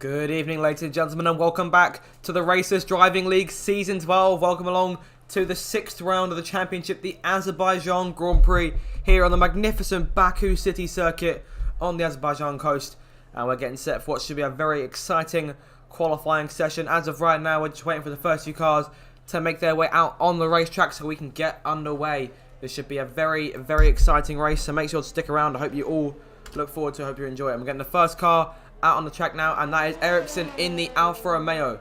Good evening, ladies and gentlemen, and welcome back to the Racers Driving League Season 12. Welcome along to the 6th round of the championship, the Azerbaijan Grand Prix, here on the magnificent Baku City circuit on the Azerbaijan coast. And we're getting set for what should be a very exciting qualifying session. As of right now, we're just waiting for the first few cars to make their way out on the racetrack so we can get underway. This should be a very, very exciting race, so make sure to stick around. I hope you all look forward to it. I hope you enjoy it. I'm getting the first car out on the track now, and that is Erickson in the Alfa Romeo.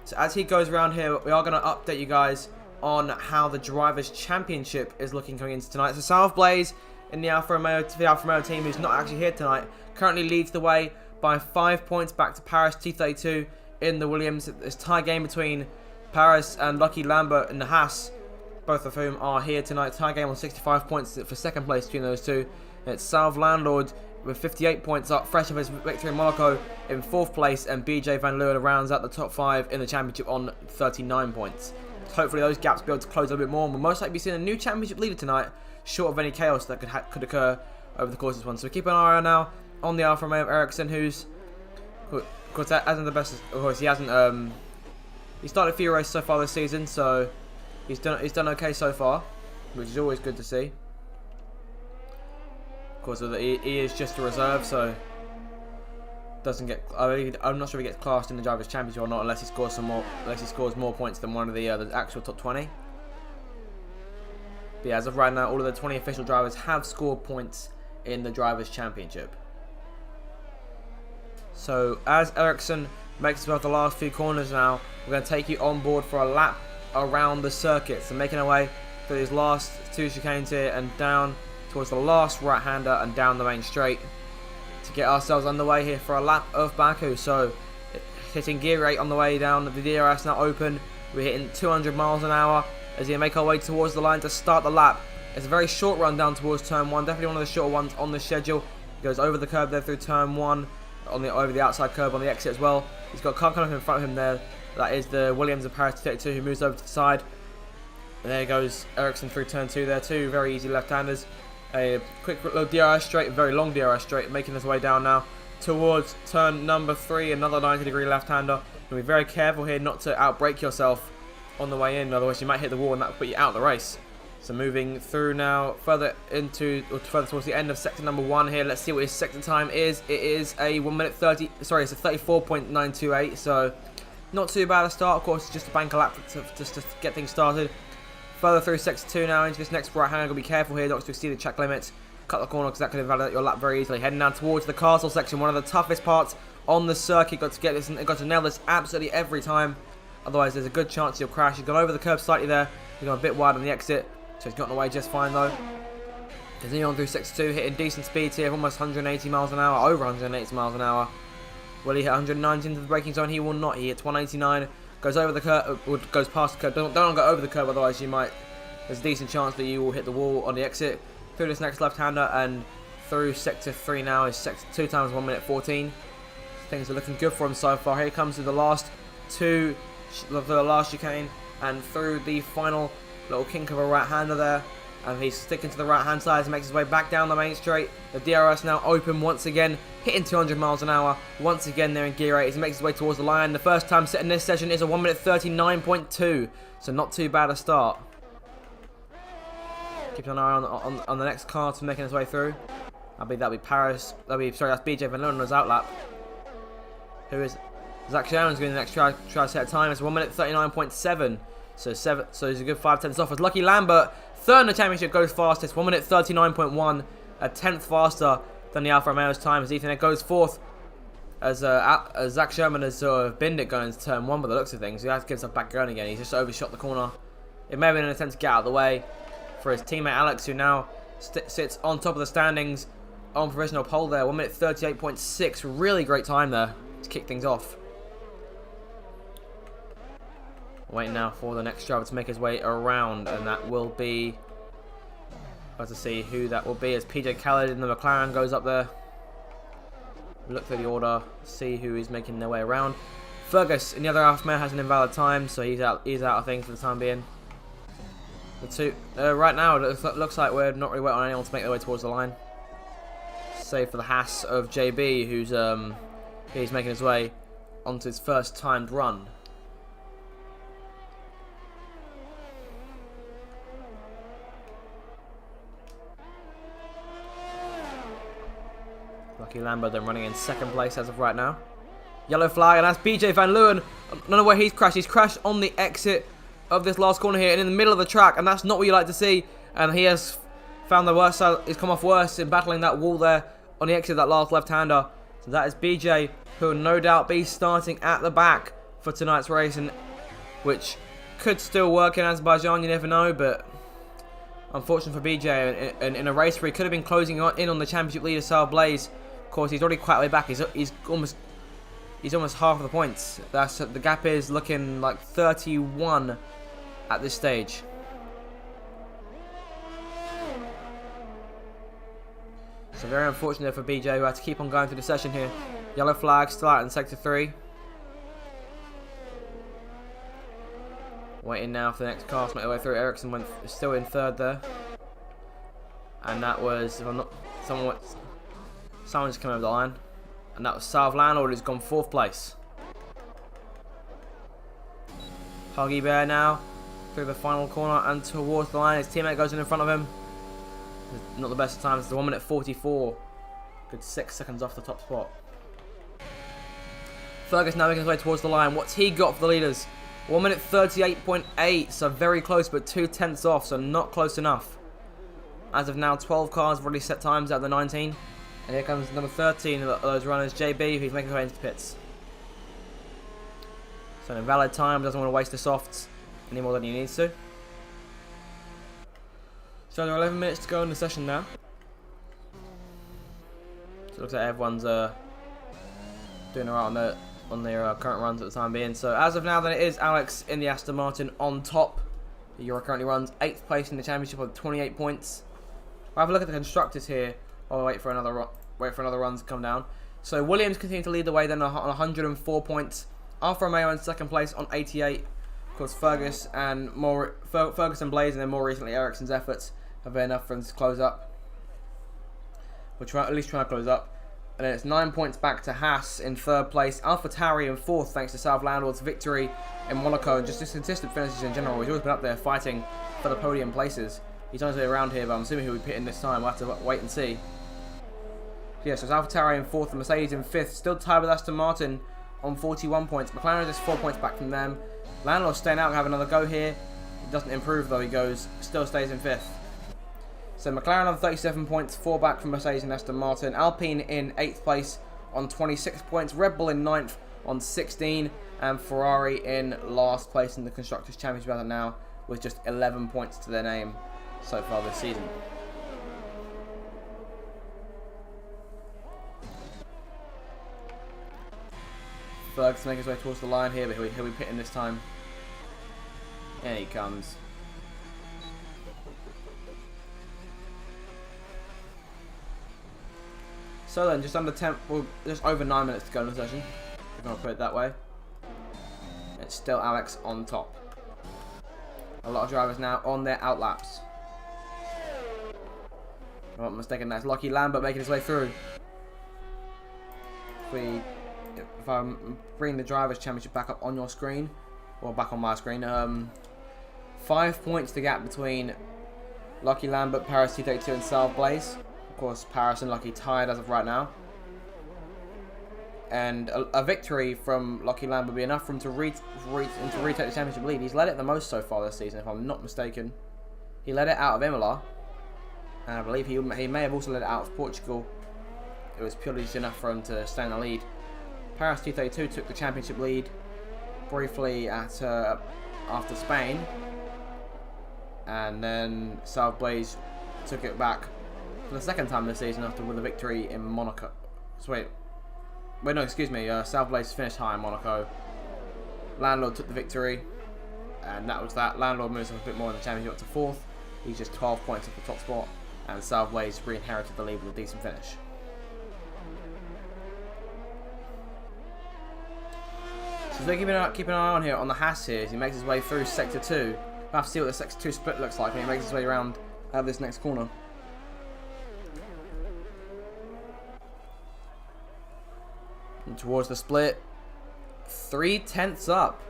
So as he goes around here, we are going to update you guys on how the Drivers' Championship is looking coming into tonight. So South Blaze in the Alfa Romeo team, who's not actually here tonight, currently leads the way by 5 points back to Paris T32 in the Williams. It's a tie game between Paris and Lucky Lambert in the Haas, both of whom are here tonight. Tie game on 65 points for second place between those two. And it's Salve Landlord with 58 points up, fresh of his victory in Monaco in 4th place, and BJ Van Leeuwen rounds out the top 5 in the championship on 39 points. Hopefully those gaps will be able to close a little bit more, and we'll most likely be seeing a new championship leader tonight, short of any chaos that could occur over the course of this one. So keep an eye on now on the Alfa Romeo of Erickson, who's, of course, that hasn't the best. Of course, he hasn't. He started a few races so far this season, so he's done okay so far, which is always good to see. Of course, he is just a reserve, so doesn't get. I'm not sure if he gets classed in the Drivers' Championship or not, unless he scores some more. Unless he scores more points than one of the actual top 20. But yeah, as of right now, all of the 20 official drivers have scored points in the Drivers' Championship. So as Erickson makes his way off the last few corners now, we're going to take you on board for a lap around the circuit. So making our way through these last 2 chicanes here and down towards the last right-hander and down the main straight to get ourselves underway here for a lap of Baku. So hitting gear 8 on the way down, the DRS now open. We're hitting 200 miles an hour as we make our way towards the line to start the lap. It's a very short run down towards turn 1, definitely one of the shorter ones on the schedule. He goes over the curb there through turn 1, over the outside curb on the exit as well. He's got a car coming up in front of him there. That is the Williams of Paris T32, who moves over to the side. And there goes Erickson through turn 2 there, 2 very easy left-handers. A quick little DRS straight, a very long DRS straight, making his way down now towards turn number 3, another 90-degree left-hander. Be very careful here not to outbrake yourself on the way in, otherwise you might hit the wall and that will put you out of the race. So moving through now further towards the end of sector number 1 here. Let's see what his sector time is. It is a 1 minute 30. Sorry, it's a 34.928. So not too bad a start. Of course, it's just a bank a lap just to get things started. Further through sector 2 now into this next right hand. Gotta be careful here not to exceed the track limits. Cut the corner because that could invalidate your lap very easily. Heading down towards the castle section, one of the toughest parts on the circuit. Got to get this and got to nail this absolutely every time. Otherwise, there's a good chance you'll crash. He's gone over the curb slightly there. He's gone a bit wide on the exit. So he's gotten away just fine though. Continuing on through sector 2, hitting decent speeds here, almost 180 miles an hour, over 180 miles an hour. Will he hit 190 into the braking zone? He will not. He hits 189, goes over the curb, goes past the curb. Don't go over the curb, otherwise you might. There's a decent chance that you will hit the wall on the exit. Through this next left-hander and through sector 3 now is sector 2 times 1 minute 14. Things are looking good for him so far. Here comes to the last chicane and through the final little kink of a right-hander there, and he's sticking to the right-hand side as he makes his way back down the main straight. The DRS now open once again, hitting 200 miles an hour. Once again there in gear 8 as he makes his way towards the line. The first time set in this session is a 1 minute 39.2, so not too bad a start. Keep an eye on the next car to making his way through. That'll be Paris. That's BJ Van Leeuwen on his outlap. Who is Zach Sharon's going to the next try to set a time. It's 1 minute 39.7. So he's a good 5/10 off. As Lucky Lambert, third in the championship, goes fastest. 1 minute 39.1, a 10th faster than the Alfa Romeo's time. As Ethan goes 4th, as Zach Sherman has sort of binned it going into turn 1 by the looks of things. He has to get himself back going again. He's just overshot the corner. It may have been an attempt to get out of the way for his teammate Alex, who now sits on top of the standings on provisional pole there. 1 minute 38.6, really great time there to kick things off. Waiting now for the next driver to make his way around, and that will be, about to see who that will be, as PJ Khaled in the McLaren goes up there. Look through the order, see who is making their way around. Fergus in the other Alfa Romeo has an invalid time, so he's out of things for the time being. The two right now it looks like we're not really waiting on anyone to make their way towards the line, save for the Haas of JB, who's he's making his way onto his first timed run. Lucky Lambert then running in second place as of right now. Yellow flag, and that's BJ Van Leeuwen. I don't know where he's crashed. He's crashed on the exit of this last corner here and in the middle of the track, and that's not what you like to see. And he has found the worst side. He's come off worse in battling that wall there on the exit of that last left-hander. So that is BJ, who will no doubt be starting at the back for tonight's race, and which could still work in Azerbaijan, you never know, but unfortunate for BJ, in a race where he could have been closing in on the championship leader, Sal Blaze. Of course, he's already quite way back. He's almost half of the points. The gap is looking like 31 at this stage. So very unfortunate for BJ, who had to keep on going through the session here. Yellow flag still out in sector 3. Waiting now for the next car to make their way through. Erickson went still in third there, and that was, if I'm not, someone just came over the line, and that was South Landlord, who's gone 4th place. Huggy Bear now through the final corner and towards the line. His teammate goes in front of him. Not the best of times. It's 1 minute 44. Good 6 seconds off the top spot. Fergus now making his way towards the line. What's he got for the leaders? 1 minute 38.8. So very close, but 2 tenths off. So not close enough. As of now, 12 cars have already set times out of the 19. And here comes number 13 of those runners, JB, who's making his way into the pits. So an invalid time. Doesn't want to waste the softs any more than he needs to. So there are 11 minutes to go in the session now. So it looks like everyone's doing alright on their current runs at the time being. So as of now, then it is Alex in the Aston Martin on top. Euro currently runs 8th place in the championship with 28 points. We'll have a look at the constructors here. I'll wait for another run to come down. So Williams continue to lead the way then on 104 points. Alfa Romeo in second place on 88. Of course, Fergus and Blaze, and then more recently Erickson's efforts have been enough for them to close up. We're at least trying to close up. And then it's 9 points back to Haas in third place. Alpha Tauri in 4th, thanks to South Landlord's victory in Monaco. And just his consistent finishes in general. He's always been up there fighting for the podium places. He's on his way around here, but I'm assuming he'll be pitting this time. We'll have to wait and see. Yeah, so it's Alpha Tauri in 4th and Mercedes in 5th. Still tied with Aston Martin on 41 points. McLaren is just 4 points back from them. Landlord staying out and have another go here. It doesn't improve though, still stays in 5th. So McLaren on 37 points, 4 back from Mercedes and Aston Martin. Alpine in 8th place on 26 points. Red Bull in 9th on 16. And Ferrari in last place in the Constructors' Championship as of now, with just 11 points to their name so far this season. Ferguson making his way towards the line here, but he'll be pitting this time. Here he comes. So then, just just over 9 minutes to go in the session, if I want to put it that way. It's still Alex on top. A lot of drivers now on their outlaps. If I'm not mistaken, that's Lucky Lambert making his way through. If I'm bringing the Drivers' Championship back up on your screen, or back on my screen, 5 points the gap between Lucky Lambert, Paris 232 and South Blaze. Of course, Paris and Lucky tied as of right now. And a victory from Lucky Lambert would be enough for him to retake the championship lead. He's led it the most so far this season, if I'm not mistaken. He led it out of Imola, and I believe he may have also led it out of Portugal. It was purely just enough for him to stay in the lead. Paris 232 took the championship lead briefly after Spain, and then South Blaze took it back for the second time this season with a victory in Monaco. So wait, no, excuse me. South Blaze finished high in Monaco. Landlord took the victory, and that was that. Landlord moves up a bit more in the championship up to 4th. He's just 12 points off the top spot, and South Blaze re-inherited the lead with a decent finish. So we're keeping an eye on here on the Haas here as he makes his way through Sector 2. We'll have to see what the Sector 2 split looks like when he makes his way around this next corner. And towards the split. 3/10 up.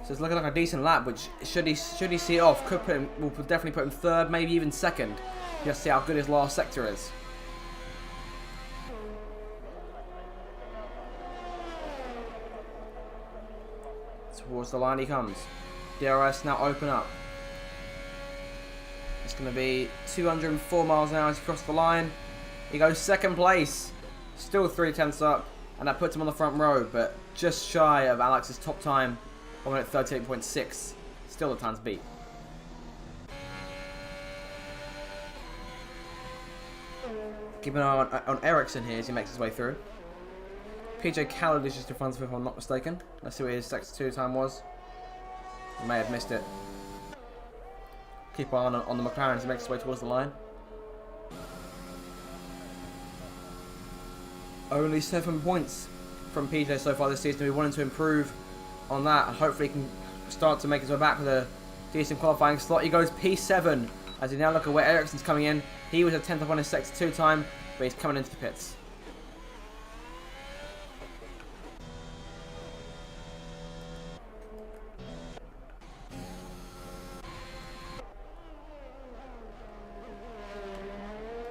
So it's looking like a decent lap, which should he see it off, will definitely put him third, maybe even second. Just see how good his last sector is. Towards the line he comes. DRS now open up. It's going to be 204 miles an hour as he crosses the line. He goes second place. Still 3/10 up. And that puts him on the front row, but just shy of Alex's top time. 1:38.6. Still the time to beat. Keep an eye on Erickson here as he makes his way through. PJ Khaled is just in front of him if I'm not mistaken. Let's see what his sector 2 time was. He may have missed it. Keep an eye on the McLaren as he makes his way towards the line. Only 7 points from PJ so far this season. We wanted to improve on that and hopefully he can start to make his way back with a decent qualifying slot. He goes P7 as he now look at where Erickson's coming in. He was a 10th up on his sector 2 time, but he's coming into the pits.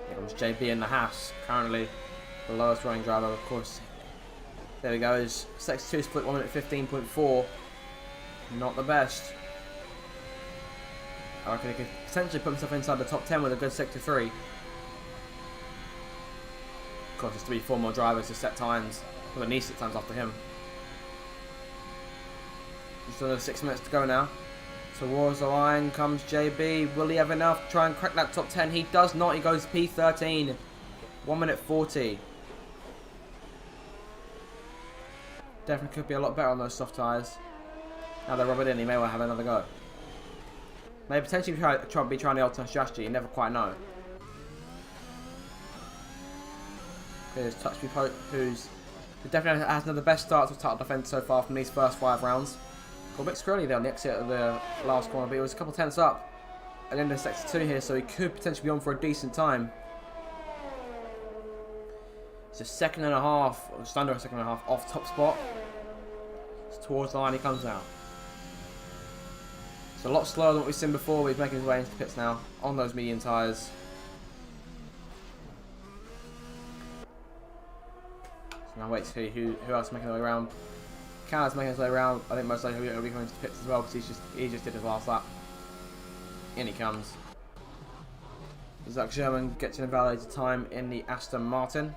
Here comes JB in the house, currently the lowest running driver, of course. There we go, his sector 2 split 1:15.4. Not the best. I reckon he could potentially put himself inside the top 10 with a good sector 3. Of course, there's 3-4 more drivers to set times. Well, at least set times after him. Just another 6 minutes to go now. Towards the line comes JB. Will he have enough to try and crack that top 10? He does not. He goes P13. 1:40. Definitely could be a lot better on those soft tyres. Now they're rubbered in, he may well have another go. Maybe potentially try the alternate strategy, you never quite know. Here's Touchby Pope, who definitely has another best start to title defence so far from these first 5 rounds. Got a bit screwly there on the exit of the last corner, but he was a couple tenths up at the end of sector 2 here, so he could potentially be on for a decent time. It's a 1.5 seconds, or just under a 1.5 seconds off top spot. It's towards the line he comes now. It's a lot slower than what we've seen before, but he's making his way into the pits now on those medium tyres. So now wait to see who else is making their way around. Cal's making his way around. I think most likely he'll be coming into the pits as well because he just did his last lap. In he comes. Zach Sherman gets an invalidated time in the Aston Martin.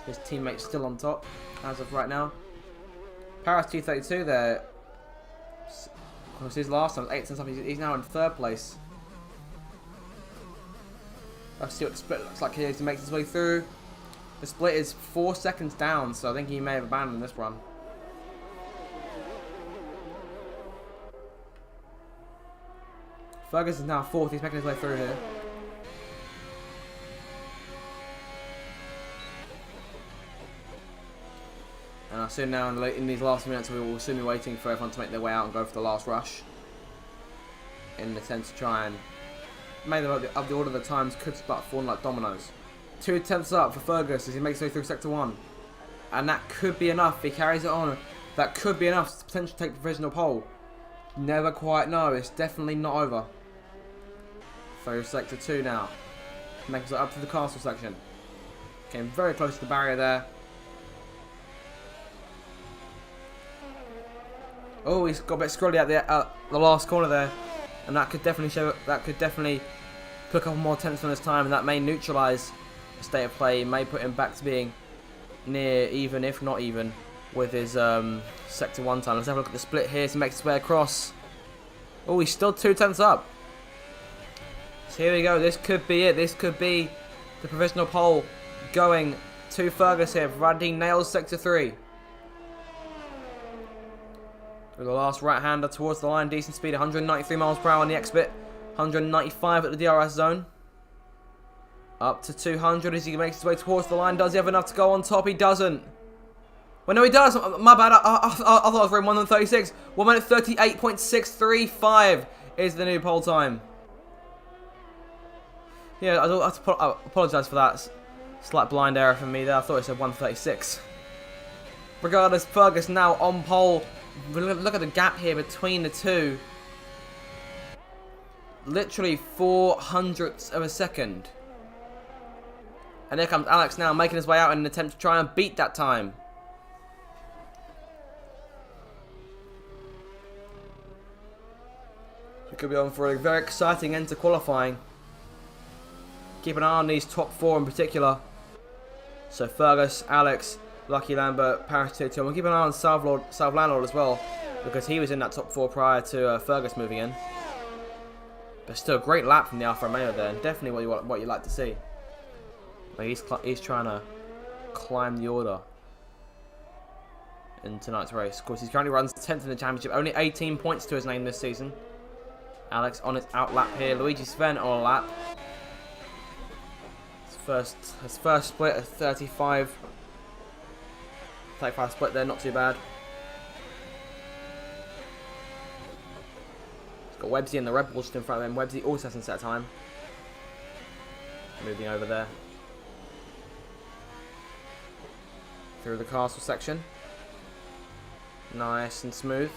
His teammate's still on top as of right now. Paris 232 there. Of course, his last time was 8 cents up. He's now in 3rd place. Let's see what the split looks like here as he makes his way through. The split is 4 seconds down, so I think he may have abandoned this run. Fergus is now 4th. He's making his way through here. And I assume now in these last minutes we will soon be waiting for everyone to make their way out and go for the last rush. In the attempt to try and make them up the order of the times could start falling like dominoes. 2 tenths up for Fergus as he makes his way through sector 1. And that could be enough. If he carries it on, that could be enough to potentially take the provisional pole. Never quite know. It's definitely not over. Through sector 2 now. Makes it up to the castle section. Came very close to the barrier there. Oh, he's got a bit scrolly at the last corner there, and that could definitely put a couple more tenths on his time, and that may neutralise the state of play. May put him back to being near even, if not even, with his sector 1 time. Let's have a look at the split here. So he makes his way across. Oh, he's still 2 tenths up. So here we go. This could be it. This could be the provisional pole going to Fergus here. Provided he nails sector 3. With the last right-hander towards the line, decent speed, 193 miles per hour on the exit, 195 at the DRS zone. Up to 200 as he makes his way towards the line. Does he have enough to go on top? He doesn't. Well, no, he does. My bad. I thought I was running 1:36. 1:38.635 is the new pole time. Yeah, I apologise for that slight blind error from me there. I thought it said 1:36. Regardless, Fergus now on pole. Look at the gap here between the two. Literally 0.04 of a second. And here comes Alex now, making his way out in an attempt to try and beat that time. We could be on for a very exciting end to qualifying. Keep an eye on these top four in particular. So Fergus, Alex, Lucky Lambert, Paris 2-2. We'll keep an eye on South Landlord as well, because he was in that top four prior to Fergus moving in. But still a great lap from the Alfa Romeo there, and definitely what you like to see. But he's trying to climb the order in tonight's race. Of course, he currently runs 10th in the championship, only 18 points to his name this season. Alex on his out lap here, Luigi Sven on a lap. His first split at 35 split there, not too bad. He's got Websy and the Red Bull just in front of him. Websy also hasn't set a time. Moving over there. Through the castle section. Nice and smooth.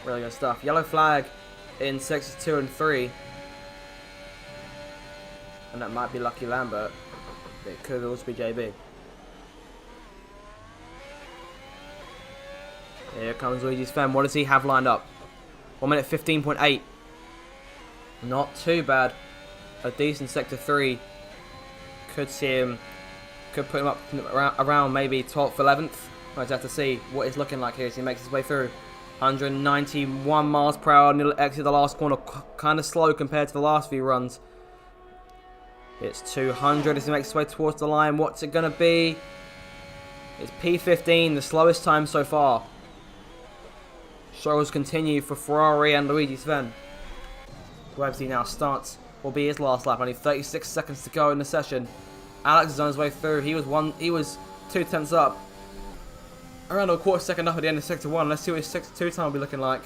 Really good stuff. Yellow flag in sectors 2 and 3. And that might be Lucky Lambert. It could also be JB. Here comes Luigi's Fem. What does he have lined up? 1 minute 15.8. Not too bad. A decent sector 3. Could see him. Could put him up around maybe 12th, 11th. We'll have to see what he's looking like here as he makes his way through. 191 miles per hour. Nearly exit the last corner. Kind of slow compared to the last few runs. It's 200 as he makes his way towards the line. What's it going to be? It's P15, the slowest time so far. Struggles continue for Ferrari and Luigi Sven. Websy now starts. Will be his last lap. Only 36 seconds to go in the session. Alex is on his way through. He was 0.2 up. Around a quarter second up at the end of sector 1. Let's see what his sector 2 time will be looking like.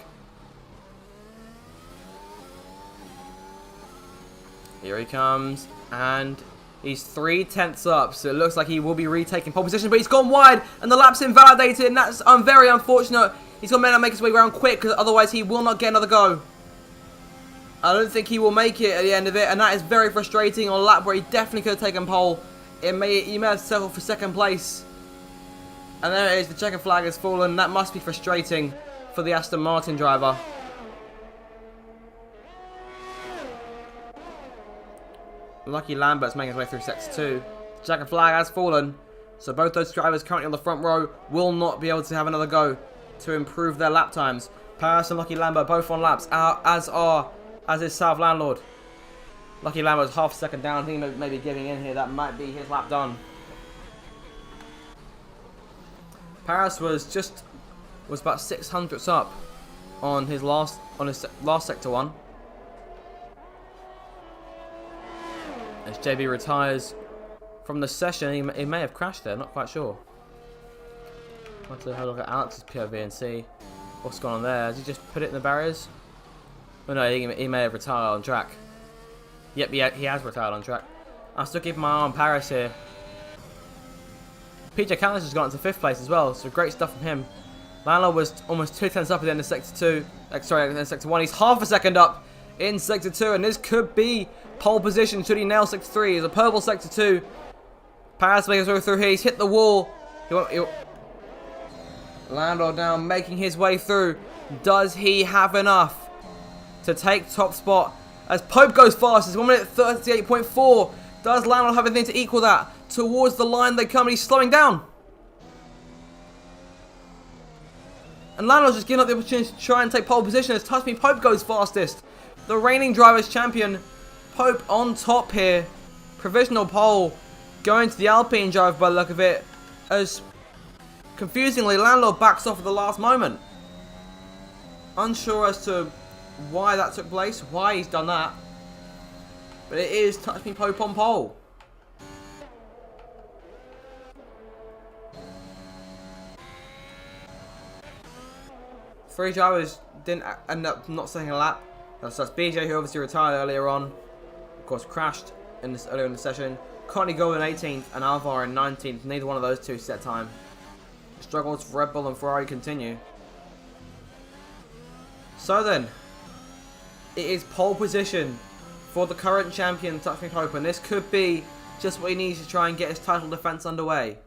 Here he comes. And he's 0.3 up. So it looks like he will be retaking pole position. But he's gone wide. And the lap's invalidated. And that's very unfortunate. He's got to make his way around quick, because otherwise he will not get another go. I don't think he will make it at the end of it, and that is very frustrating on a lap where he definitely could have taken pole. He may have settled for second place. And there it is, the checker flag has fallen. That must be frustrating for the Aston Martin driver. Lucky Lambert's making his way through sector 2. The checker flag has fallen, so both those drivers currently on the front row will not be able to have another go to improve their lap times. Paris and Lucky Lambert both on laps, as is South Landlord. Lucky Lambert's half a second down. He may be giving in here. That might be his lap done. Paris was about 600ths up on his last sector 1. As JB retires from the session, he may have crashed there. Not quite sure. I'll have to have a look at Alex's POV and see what's going on there. Has he just put it in the barriers? Oh no, he may have retired on track. Yep, he has retired on track. I'm still keeping my eye on Paris here. PJ Callis has got into 5th place as well, so great stuff from him. Landlord was almost 0.2 up at the end of sector 2. Sorry, at the end of sector 1. He's half a second up in sector 2, and this could be pole position should he nail sector 3. It's a purple sector 2. Paris makes his way through here. He's hit the wall. Landlord now making his way through. Does he have enough to take top spot? As Pope goes fast, it's 1 minute 38.4. Does Landlord have anything to equal that? Towards the line they come, and he's slowing down. And Landlord's just giving up the opportunity to try and take pole position as Touch Me Pope goes fastest. The reigning drivers champion, Pope on top here. Provisional pole going to the Alpine driver by the look of it. As confusingly, Landlord backs off at the last moment. Unsure as to why that took place, why he's done that. But it is Touch Me Pope on pole. Three drivers didn't end up not setting a lap. That's BJ, who obviously retired earlier on. Of course, crashed earlier in the session. Connie Gold in 18th and Alfa in 19th. Neither one of those two set time. struggles for Red Bull and Ferrari continue. So then, it is pole position for the current champion, Touch Me Pope, and this could be just what he needs to try and get his title defense underway.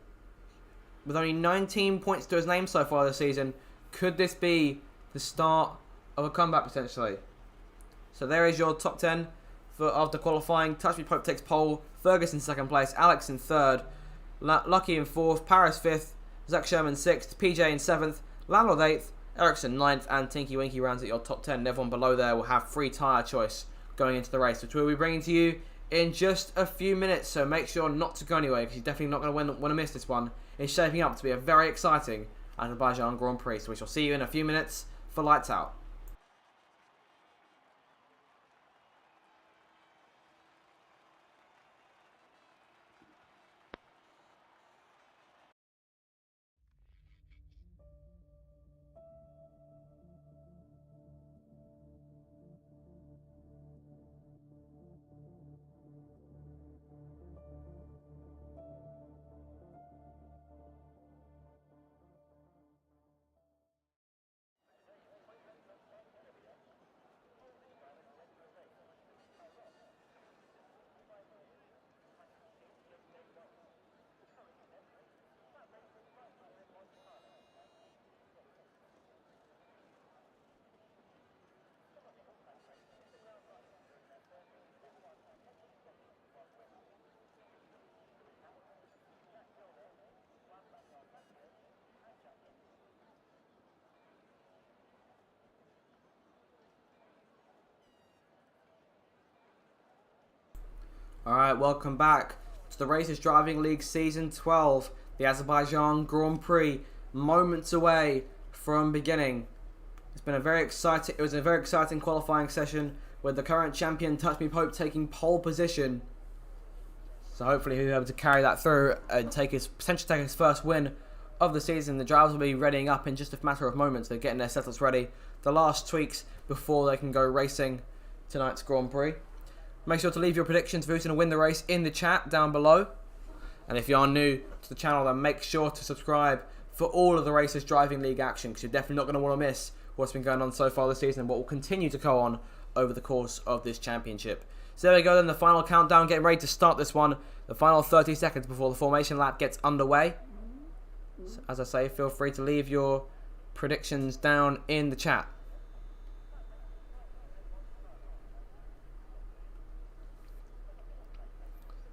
With only 19 points to his name so far this season, could this be the start of a comeback potentially? So there is your top 10 for after qualifying. Touch Me Pope takes pole, Ferguson second place, Alex in third, Lucky in fourth, Paris fifth, Zach Sherman sixth, PJ in seventh, Landlord eighth, Erickson ninth, and Tinky Winky rounds at your top 10. And everyone below there will have free tyre choice going into the race, which we'll be bringing to you in just a few minutes. So make sure not to go anywhere, because you're definitely not going to want to miss this one. It's shaping up to be a very exciting Azerbaijan Grand Prix. So we shall see you in a few minutes for Lights Out. Alright, welcome back to the Racers Driving League Season 12. The Azerbaijan Grand Prix, moments away from beginning. It was a very exciting qualifying session with the current champion Touch Me Pope taking pole position. So hopefully he'll be able to carry that through and potentially take his first win of the season. The drivers will be readying up in just a matter of moments. They're getting their setups ready. The last tweaks before they can go racing tonight's Grand Prix. Make sure to leave your predictions for who's going to win the race in the chat down below. And if you are new to the channel, then make sure to subscribe for all of the Racers Driving League action, because you're definitely not going to want to miss what's been going on so far this season and what will continue to go on over the course of this championship. So there we go then, the final countdown, getting ready to start this one. The final 30 seconds before the formation lap gets underway. So, as I say, feel free to leave your predictions down in the chat.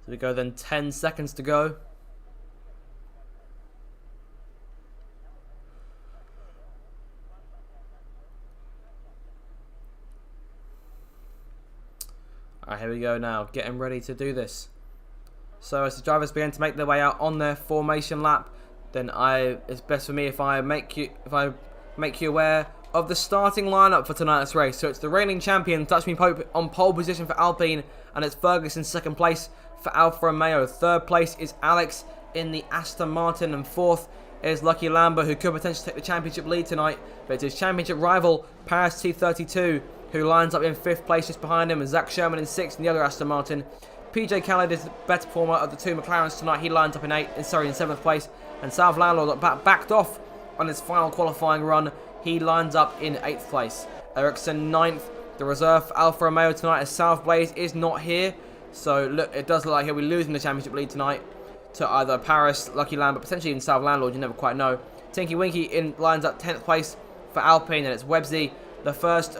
So we go then, 10 seconds to go. Alright, here we go now, getting ready to do this. So as the drivers begin to make their way out on their formation lap, then it's best for me if I make you aware of the starting lineup for tonight's race. So it's the reigning champion Touch Me Pope on pole position for Alpine, and it's Ferguson second place for Alfa Romeo. Third place is Alex in the Aston Martin, and fourth is Lucky Lambert, who could potentially take the championship lead tonight, but it's his championship rival Paris T32 who lines up in fifth place just behind him, and Zach Sherman in sixth in the other Aston Martin. PJ Khaled is the better performer of the two McLarens tonight. He lines up in seventh place, and South Landlord backed off on his final qualifying run. He lines up in 8th place. Erickson 9th. The reserve for Alfa Romeo tonight as South Blaze is not here. So look, it does look like he'll be losing the championship lead tonight to either Paris, Lucky Lambert, potentially even South Landlord. You never quite know. Tinky Winky lines up 10th place for Alpine, and it's Websy, the first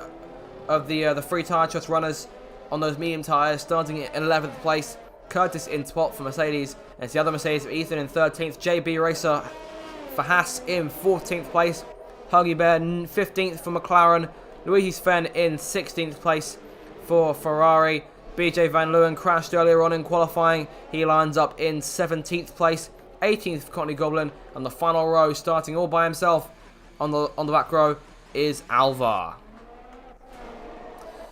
of the free tyre choice runners on those medium tyres, starting in 11th place. Curtis in 12th for Mercedes, and it's the other Mercedes of Ethan in 13th. JB Racer for Haas in 14th place. Huggy Bear 15th for McLaren. Luigi Sven in 16th place for Ferrari. BJ Van Leeuwen crashed earlier on in qualifying. He lines up in 17th place. 18th for Courtney Goblin. And the final row, starting all by himself on the back row, is Alfa.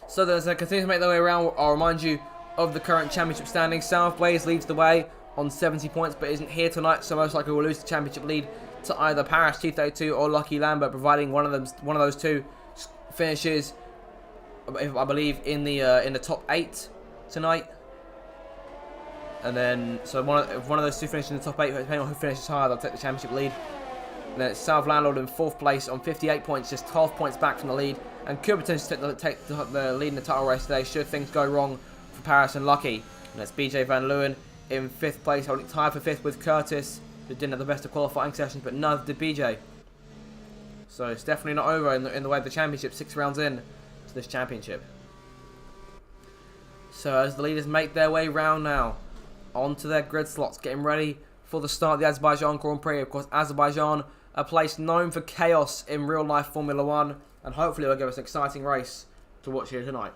So as they continue to make their way around, I'll remind you of the current championship standings. South Blaze leads the way on 70 points, but isn't here tonight, so most likely will lose the championship lead to either Paris T32 or Lucky Lambert, providing one of those two finishes, I believe, in the top 8 tonight. And then, so if one of those two finishes in the top 8, depending on who finishes higher, they'll take the championship lead. Then it's South Landlord in 4th place on 58 points, just 12 points back from the lead. And could potentially take the lead in the title race today should things go wrong for Paris and Lucky. And that's BJ Van Leeuwen in 5th place, holding tied for 5th with Curtis, who didn't have the best of qualifying sessions, but neither did BJ. So it's definitely not over in the way of the championship, 6 rounds in to this championship. So as the leaders make their way round now, onto their grid slots, getting ready for the start of the Azerbaijan Grand Prix. Of course, Azerbaijan, a place known for chaos in real-life Formula 1, and hopefully it'll give us an exciting race to watch here tonight.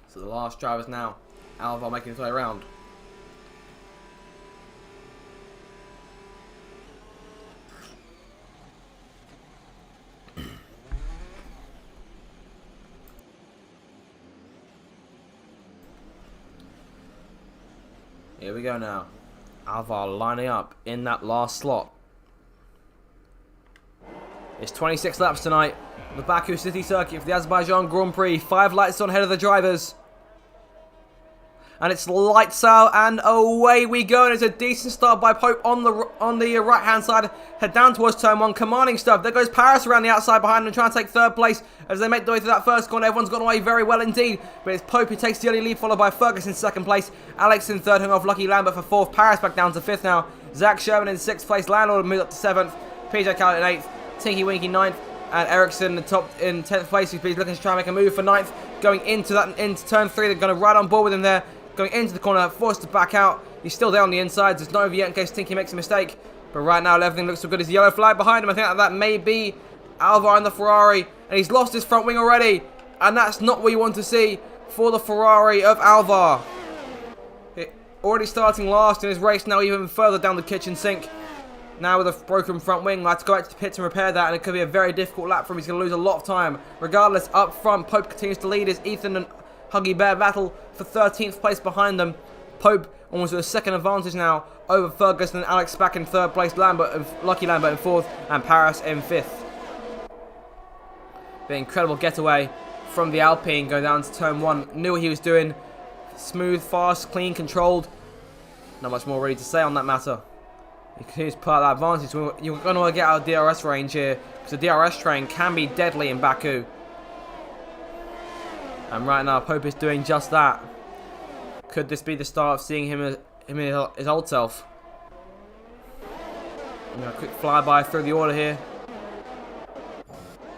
So the last drivers now, Alfa making his way around. Here we go now. Alfa lining up in that last slot. It's 26 laps tonight. The Baku City Circuit for the Azerbaijan Grand Prix. 5 lights on ahead of the drivers. And it's lights out and away we go. And it's a decent start by Pope on the right hand side. Head down towards turn 1, commanding stuff. There goes Paris around the outside behind them, trying to take 3rd place as they make their way through that first corner. Everyone's gone away very well indeed. But it's Pope who takes the early lead, followed by Ferguson in 2nd place. Alex in 3rd, hung off Lucky Lambert for 4th. Paris back down to 5th now. Zach Sherman in 6th place. Landlord moved up to 7th. PJ Cowlett in 8th. Tinky Winky 9th. And Erickson in 10th place. He's looking to try and make a move for 9th. Going into turn 3. They're going to ride on board with him there. Going into the corner, forced to back out. He's still there on the insides. It's not over yet in case Tinky makes a mistake. But right now, everything looks so good. There's a yellow flag behind him. I think that may be Alva in the Ferrari. And he's lost his front wing already. And that's not what you want to see for the Ferrari of Alva. Already starting last in his race, now even further down the kitchen sink. Now with a broken front wing, we'll have to go out to the pit to repair that, and it could be a very difficult lap for him. He's going to lose a lot of time. Regardless, up front, Pope continues to lead as Ethan and Huggy Bear battle for 13th place behind them. Pope almost with a second advantage now over Ferguson and Alex back in 3rd place. Lucky Lambert in 4th and Paris in 5th. The incredible getaway from the Alpine going down to turn 1. Knew what he was doing. Smooth, fast, clean, controlled. Not much more really to say on that matter. He continues to put out that advantage. You're going to want to get out of DRS range here because the DRS train can be deadly in Baku. And right now, Pope is doing just that. Could this be the start of seeing him in his old self? A quick flyby through the order here.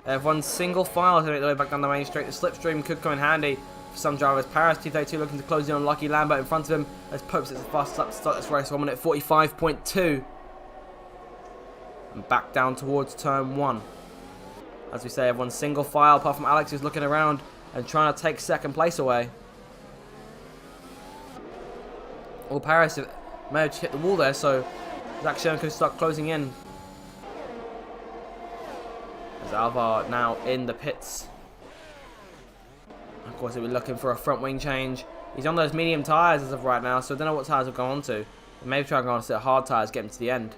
Everyone's single file to make their way back down the main straight. The slipstream could come in handy for some drivers. Paris 232 looking to close in on Lucky Lambert in front of him as Pope sets the fastest lap to start this race. 1 minute 45.2. And back down towards turn 1. As we say, everyone's single file apart from Alex who's looking around and trying to take 2nd place away. Well, Paris may have hit the wall there, so Zach Sherman could start closing in. As Alva now in the pits. Of course, he'll be looking for a front wing change. He's on those medium tyres as of right now, so I don't know what tyres he'll go on to. Maybe try and go on to hard tyres, get him to the end.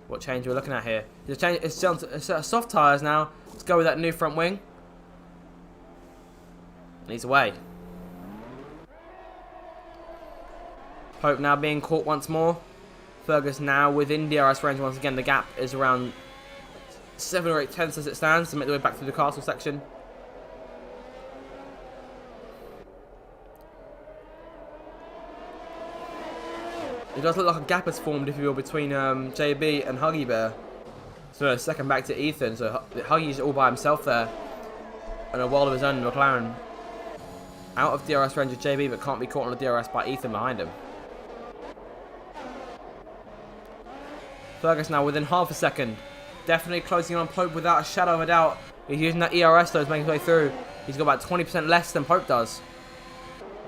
What change are we looking at here? It's soft tyres now. Let's go with that new front wing. And he's away. Pope now being caught once more. Fergus now within DRS range once again. The gap is around 7 or 8 tenths as it stands to make the way back through the castle section. It does look like a gap has formed, if you will, between JB and Huggy Bear. So a second back to Ethan. So Huggy's all by himself there. And a world of his own in McLaren. Out of DRS range of JB, but can't be caught on the DRS by Ethan behind him. Fergus now within half a second. Definitely closing on Pope without a shadow of a doubt. He's using that ERS though to make his way through. He's got about 20% less than Pope does.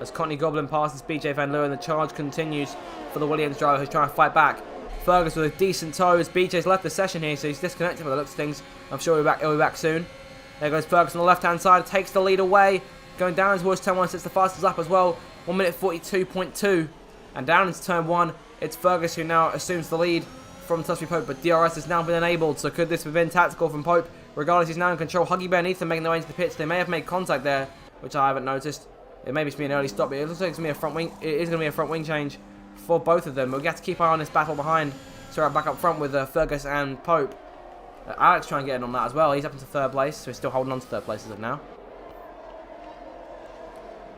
As Courtney Goblin passes BJ Van Leeuwen, the charge continues for the Williams driver who's trying to fight back. Fergus with a decent tow as BJ's left the session here, so he's disconnected by the looks of things. I'm sure he'll be back soon. There goes Fergus on the left-hand side, takes the lead away. Going down towards turn 1, sits the fastest lap as well. 1 minute 42.2. And down into turn 1, it's Fergus who now assumes the lead from Tusby Pope, but DRS has now been enabled, so could this have been tactical from Pope? Regardless, he's now in control. Huggy Bear and Ethan making their way into the pits. They may have made contact there, which I haven't noticed. It may just be an early stop, but it looks like it's going to be a front wing. It is going to be a front wing change for both of them. But we have to keep an eye on this battle behind. So we're back up front with Fergus and Pope. Alex trying to get in on that as well. He's up into third place, so he's still holding on to third place as of now.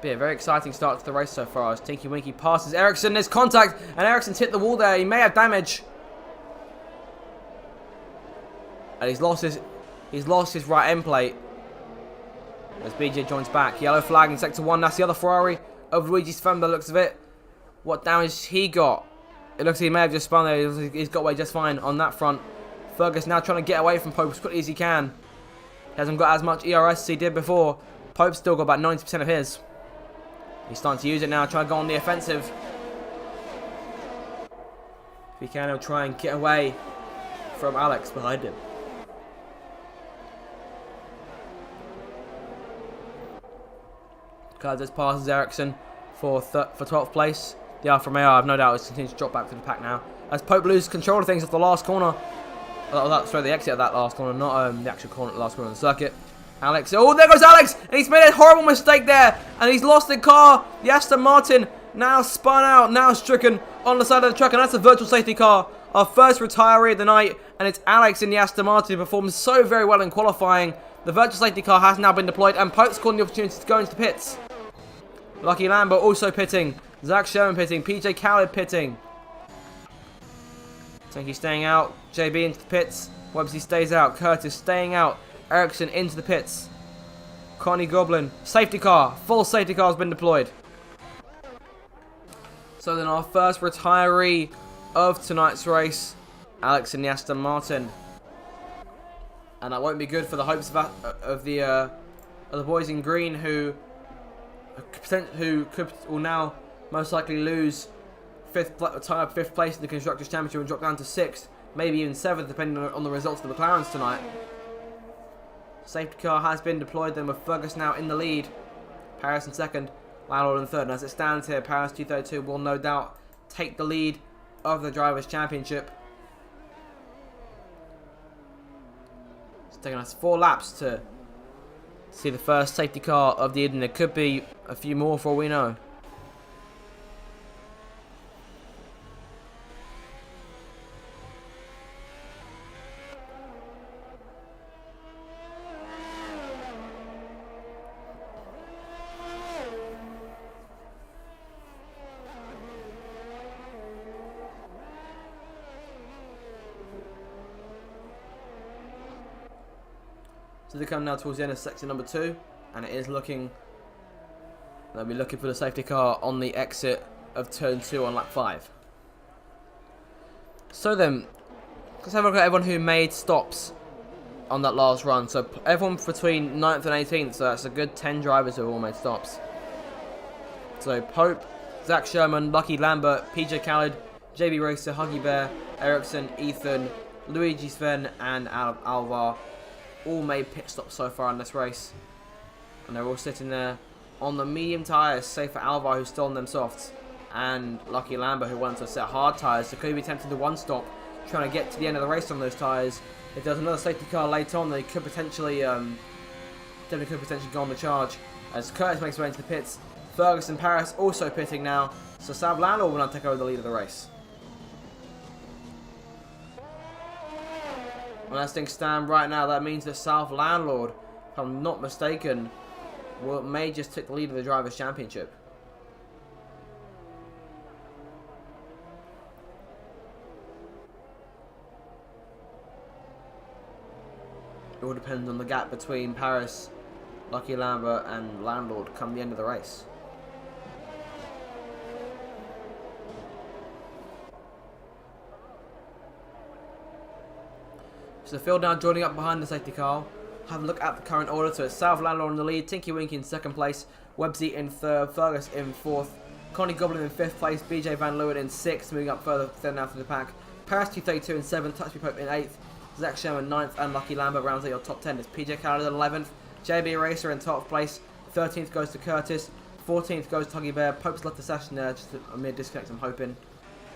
Be a very exciting start to the race so far as Tinky Winky passes Erickson. There's contact, and Erickson's hit the wall there. He may have damage. And he's lost his right end plate. As BJ joins back. Yellow flag in sector 1. That's the other Ferrari of Luigi's Sven by the looks of it. What damage he got? It looks like he may have just spun there. He's got away just fine on that front. Fergus now trying to get away from Pope as quickly as he can. He hasn't got as much ERS as he did before. Pope's still got about 90% of his. He's starting to use it now, trying to go on the offensive. If he can, he'll try and get away from Alex behind him. This passes Erickson for 12th place. The Alfa Romeo, I have no doubt, is continuing to drop back to the pack now. As Pope loses control of things off the last corner. Sorry, the exit of that last corner, not the actual corner, last corner of the circuit. Alex, oh, there goes Alex! And he's made a horrible mistake there. And he's lost the car. The Aston Martin now spun out, now stricken on the side of the track. And that's a virtual safety car. Our first retiree of the night. And it's Alex in the Aston Martin who performed so very well in qualifying. The virtual safety car has now been deployed. And Pope's calling the opportunity to go into the pits. Lucky Lambo also pitting. Zach Sherman pitting. PJ Khaled pitting. Tinky staying out. JB into the pits. Websy stays out. Curtis staying out. Erickson into the pits. Connie Goblin. Safety car. Full safety car has been deployed. So then our first retiree of tonight's race. Alex in the Aston Martin. And that won't be good for the hopes of the boys in green who will now most likely lose fifth place in the Constructors' Championship and drop down to 6th, maybe even 7th, depending on the results of the McLarens tonight. Safety car has been deployed then with Fergus now in the lead. Paris in 2nd, Landlord in 3rd. And as it stands here, Paris 232 will no doubt take the lead of the Drivers' Championship. It's taken us 4 laps to see the first safety car of the evening. There could be a few more for all we know. So they come now towards the end of section number 2, and it is looking, they'll be looking for the safety car on the exit of turn 2 on lap 5. So then, let's have a look at everyone who made stops on that last run. So everyone between 9th and 18th, so that's a good 10 drivers who have all made stops. So Pope, Zach Sherman, Lucky Lambert, PJ Khaled, JB Racer, Huggy Bear, Erickson, Ethan, Luigi Sven, and Alvar all made pit stops so far in this race. And they're all sitting there on the medium tyres, save for Alvar who's still on them softs. And Lucky Lambert who went to a set of hard tyres. So could be tempted to one stop, trying to get to the end of the race on those tyres. If there's another safety car later on, they could potentially go on the charge. As Curtis makes his way into the pits. Fergus and Paris also pitting now. So Sav Landlord will now take over the lead of the race. And as things stand right now, that means that South Landlord, if I'm not mistaken, may just take the lead of the Drivers' Championship. It all depends on the gap between Paris, Lucky Lambert and Landlord come the end of the race. So the field now joining up behind the safety car. Have a look at the current order. So it's South Landlord in the lead, Tinky Winky in 2nd place, Websy in 3rd, Fergus in 4th, Connie Goblin in 5th place, BJ Van Leeuwen in 6th, moving up further then now through the pack. Paris 232 in 7th, Touchby Pope in 8th, Zach Sherman 9th, and Lucky Lambert rounds out your top 10. It's PJ Khaled in 11th, JB Racer in 12th place, 13th goes to Curtis, 14th goes to Huggy Bear, Pope's left the session there, just a mere disconnect I'm hoping.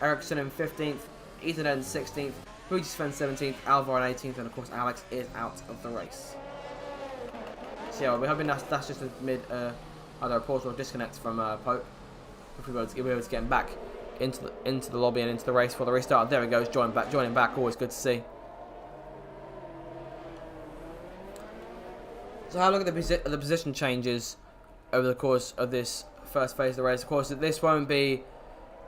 Erickson in 15th, Ethan in 16th, Luigi Sven 17th, Alva on 18th, and of course Alex is out of the race. So yeah, we're hoping that's just a either a pause or a disconnect from Pope. If we're able to get him back into the lobby and into the race for the restart. There he goes, joining back. Always good to see. So have a look at the position changes over the course of this first phase of the race. Of course, this won't be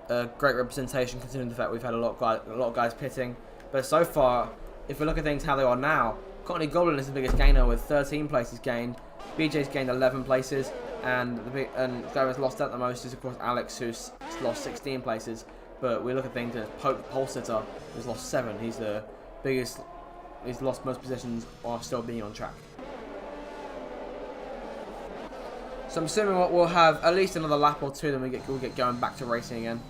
a great representation considering the fact we've had a lot of guys pitting. But so far, if we look at things how they are now, Courtney Goblin is the biggest gainer with 13 places gained. BJ's gained 11 places, and the guy who's lost out the most is of course Alex, who's lost 16 places. But we look at things as Pope, pole sitter, who's lost 7. He's the biggest. He's lost most positions while still being on track. So I'm assuming we'll have at least another lap or two, then we'll get going back to racing again.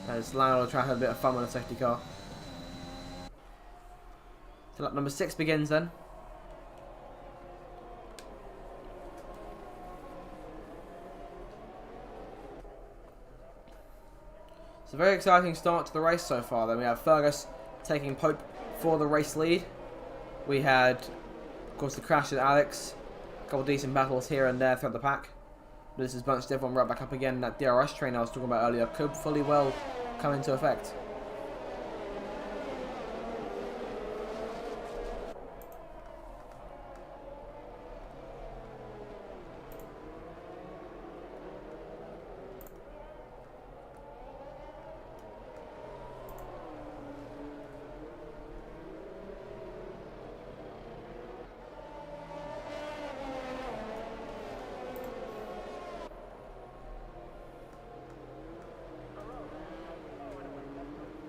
As Lionel will try to have a bit of fun with a safety car. So lap number 6 begins then. It's a very exciting start to the race so far. Then we have Fergus taking Pope for the race lead. We had, of course, the crash with Alex. A couple of decent battles here and there throughout the pack. But this has bunched everyone right back up again. That DRS train I was talking about earlier could fully well come into effect.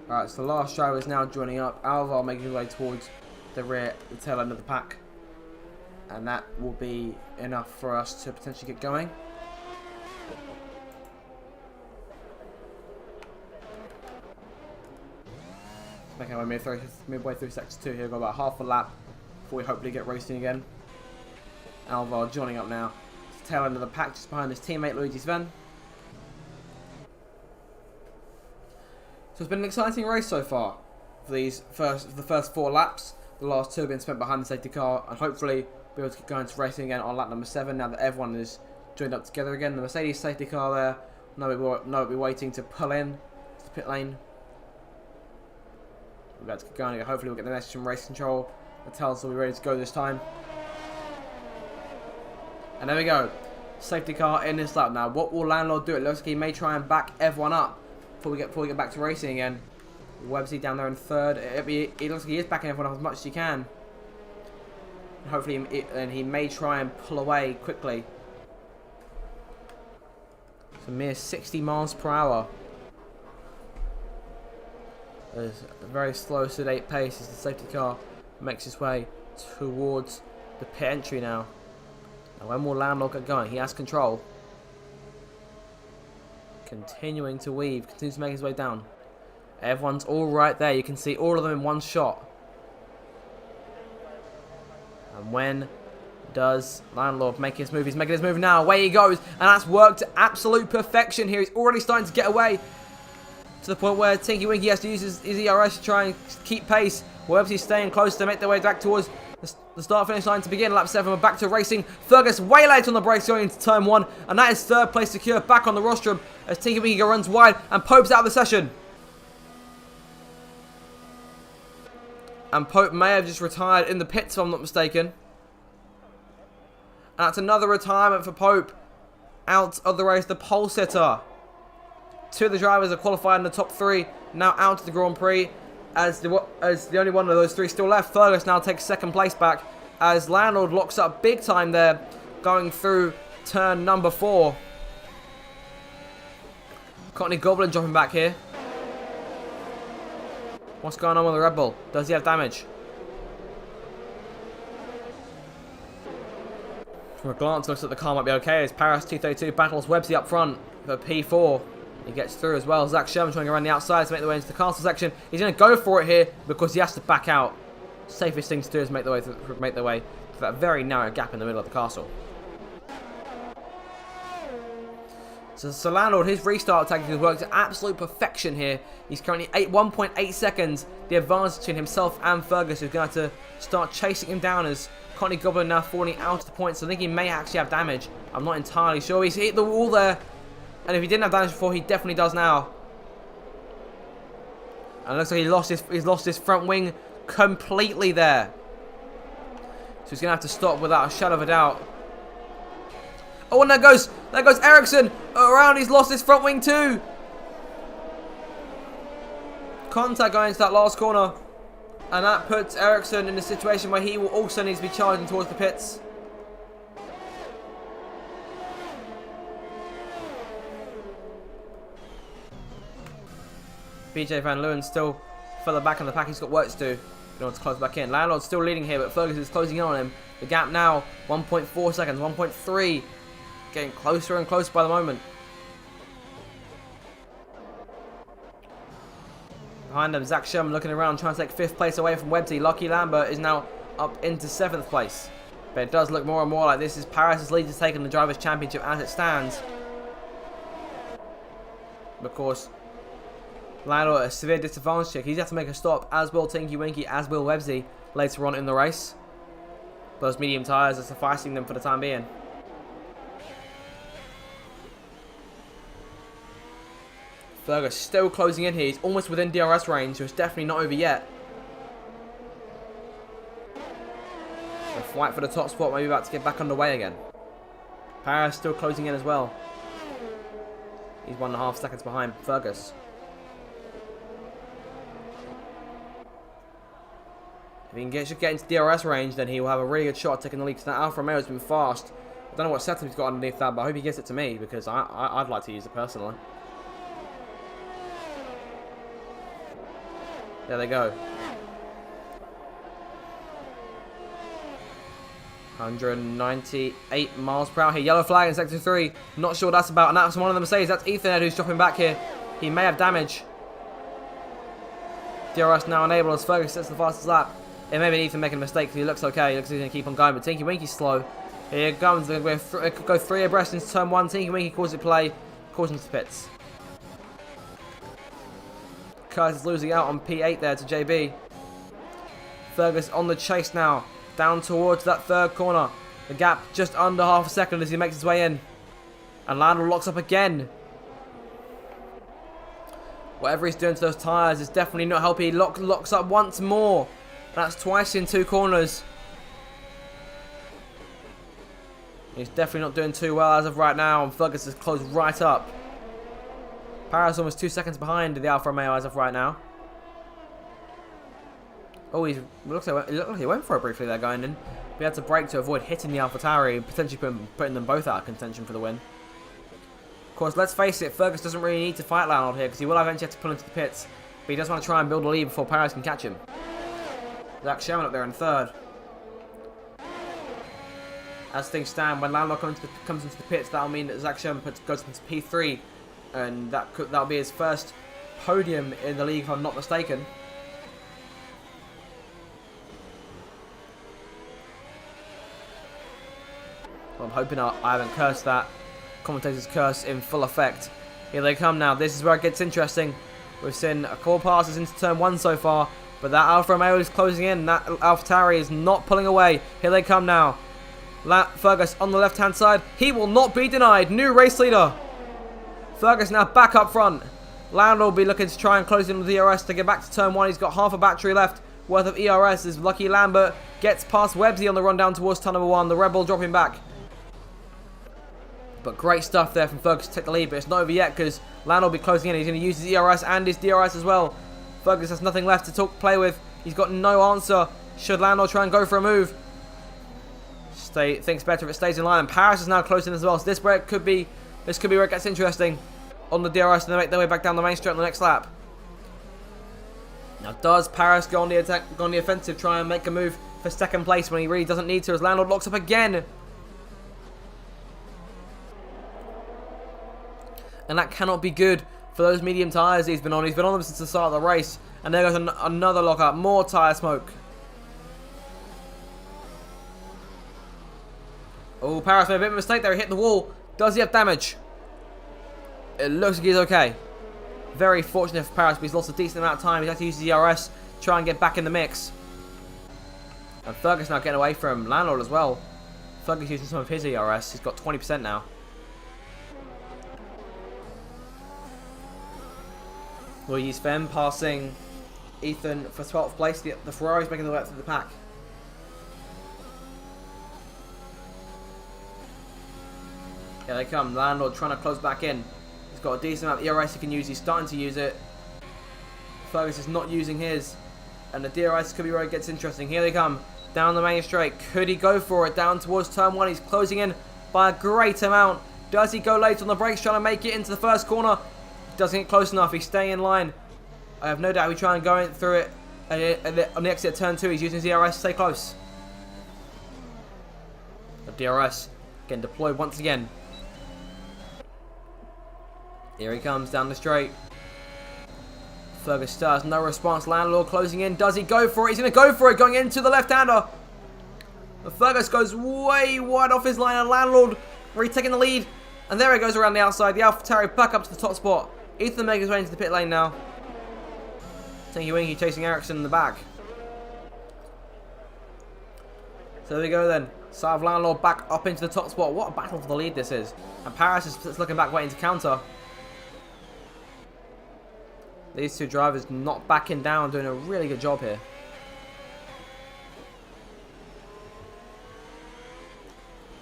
Alright, so the last driver is now joining up. Alva making his way towards the tail end of the pack. And that will be enough for us to potentially get going. Making our way midway through sector 2 here. Got about half a lap before we hopefully get racing again. Alva joining up now. It's the tail end of the pack just behind his teammate Luigi Sven. So it's been an exciting race so far for the first 4 laps. The last 2 have been spent behind the safety car, and hopefully be able to get going to racing again on lap number 7 now that everyone is joined up together again. The Mercedes safety car there, now we'll be waiting to pull in to the pit lane. We're about to get going again. Hopefully we'll get the message from race control that tells us we'll be ready to go this time. And there we go. Safety car in this lap. Now what will Landlord do? It looks like he may try and back everyone up before we get back to racing again. Websy down there in 3rd. It looks like he is backing everyone up as much as he can. And hopefully he may try and pull away quickly. It's a mere 60 miles per hour. There's a very slow, sedate pace as the safety car makes its way towards the pit entry now. Now when will Landlord get going? He has control. Continuing to weave, continues to make his way down. Everyone's all right there. You can see all of them in one shot. And when does Landlord make his move? He's making his move now. Away he goes. And that's worked to absolute perfection here. He's already starting to get away to the point where Tinky Winky has to use his ERS to try and keep pace. Websy's staying close to make their way back towards the start-finish line to begin. Lap 7, we're back to racing. Fergus way late on the brakes going into turn 1. And that is 3rd place secure back on the rostrum as Tinky Winky runs wide and Pope's out of the session. And Pope may have just retired in the pits if I'm not mistaken. And that's another retirement for Pope. Out of the race, the pole sitter. 2 of the drivers are qualified in the top 3. Now out of the Grand Prix. As the only one of those 3 still left, Fergus now takes 2nd place back as Landlord locks up big time there, going through turn number 4. Courtney Goblin dropping back here. What's going on with the Red Bull? Does he have damage? From a glance, looks like the car might be okay as Paris 232 battles Websy up front for P4. He gets through as well. Zach Sherman trying to run the outside to make the way into the castle section. He's going to go for it here because he has to back out. Safest thing to do is make their way to that very narrow gap in the middle of the castle. So Landlord, his restart tactic has worked to absolute perfection here. He's currently 1.8 seconds the advantage between himself and Fergus, who's going to have to start chasing him down as Connie Goblin now falling out of the point. So I think he may actually have damage. I'm not entirely sure. He's hit the wall there. And if he didn't have damage before, he definitely does now. And it looks like he's lost his front wing completely there. So he's going to have to stop without a shadow of a doubt. Oh, and there goes Erickson around. He's lost his front wing too. Contact going into that last corner. And that puts Erickson in a situation where he will also need to be charging towards the pits. BJ Van Leeuwen still further back on the pack. He's got work to do in order to close back in. Landlord's still leading here, but Fergus is closing in on him. The gap now 1.4 seconds, 1.3. Getting closer and closer by the moment. Behind them, Zach Sherman looking around, trying to take 5th place away from Websy. Lucky Lambert is now up into 7th place. But it does look more and more like this is Paris' lead to taking the Drivers' Championship as it stands. Of course, Landlord a severe disadvantage here. He's have to make a stop, as will Tinky Winky, as will Websy later on in the race. Those medium tyres are sufficing them for the time being. Fergus still closing in here. He's almost within DRS range, so it's definitely not over yet. The fight for the top spot may be about to get back underway again. Paris still closing in as well. He's 1.5 seconds behind Fergus. If he can get into DRS range, then he will have a really good shot at taking the lead, because that Alfa Romeo has been fast. I don't know what setup he's got underneath that, but I hope he gives it to me, because I'd like to use it personally. There they go. 198 miles per hour here. Yellow flag in sector 3. Not sure what that's about. And that's one of the Mercedes. That's Ethan who's dropping back here. He may have damage. DRS now enabled as Fergus sets the fastest lap. It may be Ethan making a mistake because he looks okay. He looks like he's going to keep on going. But Tinky Winky's slow. Here it comes. They're going to go 3 abreast into turn 1. Tinky Winky calls it play. Calls into the pits. Curtis is losing out on P8 there to JB. Fergus on the chase now. Down towards that 3rd corner. The gap just under half a second as he makes his way in. And Landl locks up again. Whatever he's doing to those tyres is definitely not helping. He locks up once more. That's twice in 2 corners. He's definitely not doing too well as of right now. And Fergus has closed right up. Paris almost 2 seconds behind the Alfa Romeo as of right now. Oh, it looked like he went for it briefly there going in. We had to brake to avoid hitting the AlphaTauri and potentially putting them both out of contention for the win. Of course, let's face it, Fergus doesn't really need to fight Landl here because he will eventually have to pull into the pits. But he does want to try and build a lead before Paris can catch him. Zach Sherman up there in 3rd. As things stand, when Landl comes into the pits, that'll mean that Zach Sherman goes into P3. And that'll be his first podium in the league, if I'm not mistaken. Well, I'm hoping I haven't cursed that commentator's curse in full effect. Here they come now. This is where it gets interesting. We've seen a couple passes into turn 1 so far, but that Alfa Romeo is closing in. That AlphaTauri is not pulling away. Here they come now. Fergus on the left-hand side. He will not be denied. New race leader. Fergus now back up front. Landl will be looking to try and close in with ERS to get back to turn 1. He's got half a battery left worth of ERS as Lucky Lambert gets past Websy on the run down towards turn number 1. The Rebel dropping back. But great stuff there from Fergus to take the lead, but it's not over yet because Landl will be closing in. He's going to use his ERS and his DRS as well. Fergus has nothing left to play with. He's got no answer. Should Landl try and go for a move? Thinks better if it stays in line. And Paris is now closing as well. So this could be where it gets interesting on the DRS, and they make their way back down the main straight on the next lap. Now, does Paris go on the attack, go on the offensive, try and make a move for 2nd place when he really doesn't need to, as Landl locks up again? And that cannot be good for those medium tyres he's been on. He's been on them since the start of the race. And there goes another lockup, more tyre smoke. Oh, Paris made a bit of a mistake there. He hit the wall. Does he have damage? It looks like he's okay. Very fortunate for Paris, but he's lost a decent amount of time. He's had to use the DRS to try and get back in the mix. And Fergus now getting away from Landlord as well. Fergus using some of his ERS. He's got 20% now. Louis Fem passing Ethan for 12th place. The Ferrari's making the way up through the pack. Here they come. Landlord trying to close back in. He's got a decent amount of ERS he can use. He's starting to use it. Fergus is not using his. And the DRS could be where it gets interesting. Here they come. Down the main straight. Could he go for it? Down towards turn 1. He's closing in by a great amount. Does he go late on the brakes trying to make it into the first corner? Doesn't get close enough. He's staying in line. I have no doubt he's trying to go in through it. And on the exit of turn 2, he's using his DRS to stay close. The DRS getting deployed once again. Here he comes down the straight. Fergus starts, no response. Landlord closing in. Does he go for it? He's going to go for it, going into the left-hander. But Fergus goes way wide off his line, and Landlord retaking the lead. And there he goes around the outside. The AlphaTauri back up to the top spot. Ethan making his way into the pit lane now. Tinky Winky chasing Erickson in the back. So there we go then. Sav Landlord back up into the top spot. What a battle for the lead this is. And Paris is looking back, waiting to counter. These two drivers not backing down, doing a really good job here.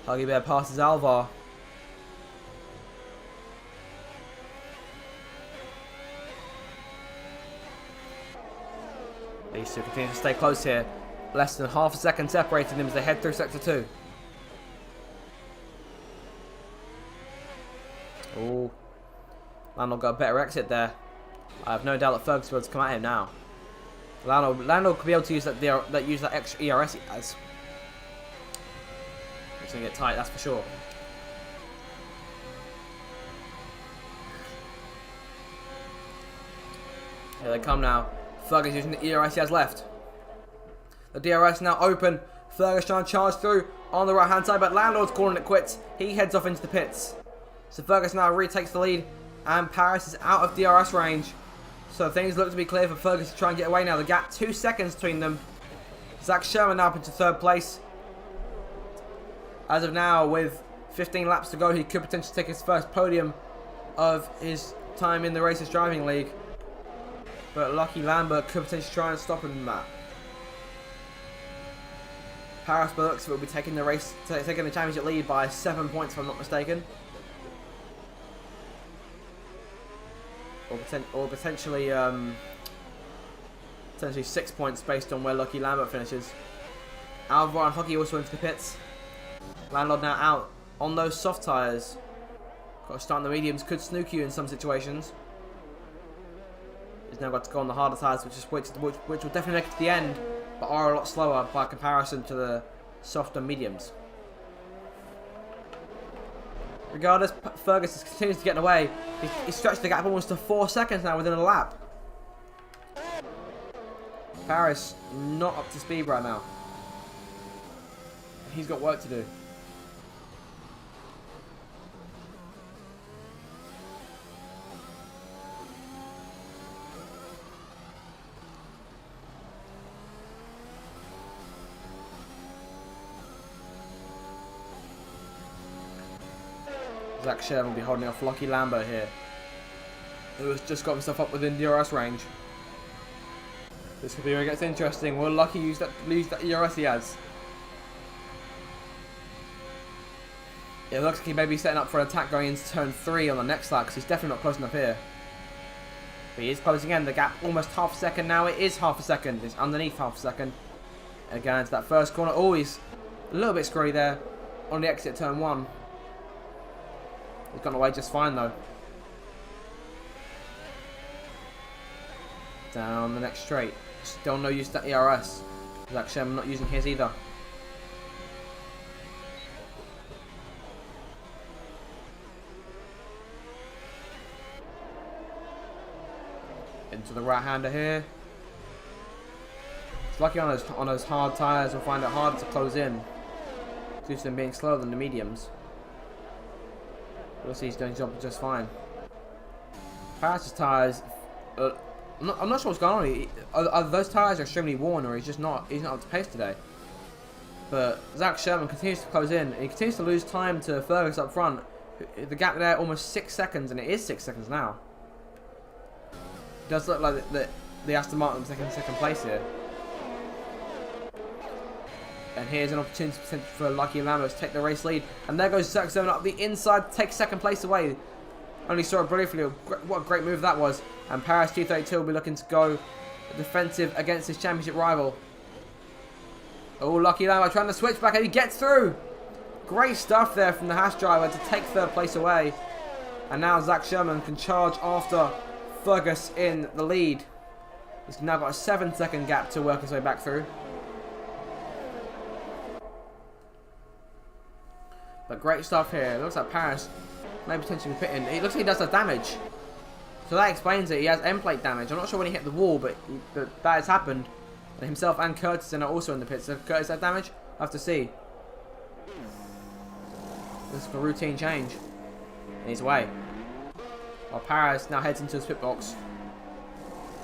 Huggy Bear passes Alfa. These two continue to stay close here. Less than half a second separating them as they head through sector 2. Oh, Landlord got a better exit there. I have no doubt that Fergus will come at him now. Landlord could be able to use that extra ERS he has. It's gonna get tight, that's for sure. Here they come now. Fergus using the ERS he has left. The DRS now open. Fergus trying to charge through on the right hand side, but Landlord's calling it quits. He heads off into the pits. So Fergus now retakes the lead, and Paris is out of DRS range. So things look to be clear for Fergus to try and get away now. The gap 2 seconds between them. Zach Sherman now up into 3rd place. As of now, with 15 laps to go, he could potentially take his first podium of his time in the Racers Driving League. But Lucky Lambert could potentially try and stop him in that. Paris, by the looks of it, will be taking the race, taking the championship lead by 7 points, if I'm not mistaken. Or potentially 6 points based on where Lucky Lambert finishes. Alva and Hockey also into the pits. Landlord now out on those soft tyres. Got to start on the mediums, could snook you in some situations. He's now got to go on the harder tyres, which will definitely make it to the end, but are a lot slower by comparison to the softer mediums. Regardless, Fergus continues to get away. He's stretched the gap almost to 4 seconds now within a lap. Paris not up to speed right now. He's got work to do. Zach Sherman will be holding off Lucky Lambert here, who has just got himself up within DRS range. This could be where it gets interesting. Will Lucky lose that DRS he has? It looks like he may be setting up for an attack going into turn 3 on the next lap, because he's definitely not close enough here. But he is closing in. The gap almost half a second now. It is half a second. It's underneath half a second. And again into that first corner. Oh, he's a little bit screwy there on the exit turn 1. He's gotten away just fine though. Down the next straight. Still no use to that ERS. Zach Sherman not using his either. Into the right-hander here. It's lucky on those hard tyres. We'll find it harder to close in due to them being slower than the mediums. We'll see he's doing his job just fine. Paris' tyres. I'm not sure what's going on. Are those tyres are extremely worn, or he's not up to pace today. But Zach Sherman continues to close in. And he continues to lose time to Fergus up front. The gap there almost 6 seconds, and it is 6 seconds now. It does look like the Aston Martin's taking second place here. And here's an opportunity for Lucky Lambert to take the race lead. And there goes Zach Sherman up the inside to take second place away. Only saw it briefly. What a great move that was. And Paris 232 will be looking to go defensive against his championship rival. Oh, Lucky Lambert trying to switch back, and he gets through. Great stuff there from the Haas driver to take third place away. And now Zach Sherman can charge after Fergus in the lead. He's now got a 7-second gap to work his way back through. But great stuff here. It looks like Paris may potentially be pitting. It looks like he does have damage. So that explains it. He has end plate damage. I'm not sure when he hit the wall, but that has happened. And himself and Curtis are also in the pits. So Curtis had damage? I'll have to see. This is a routine change. And he's away. While Paris now heads into his pit box.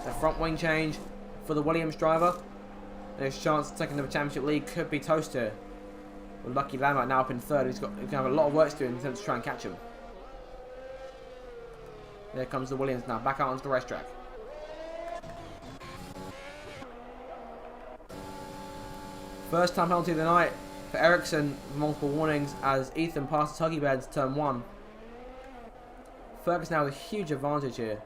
The front wing change for the Williams driver. And his chance of taking the championship lead could be toast here. With Lucky Lambert now up in third. He's going to have a lot of work to do in terms of trying to catch him. There comes the Williams now, back out onto the racetrack. First time penalty of the night for Erickson, with multiple warnings as Ethan passes Huggy Bear to turn 1. Fergus now with a huge advantage here.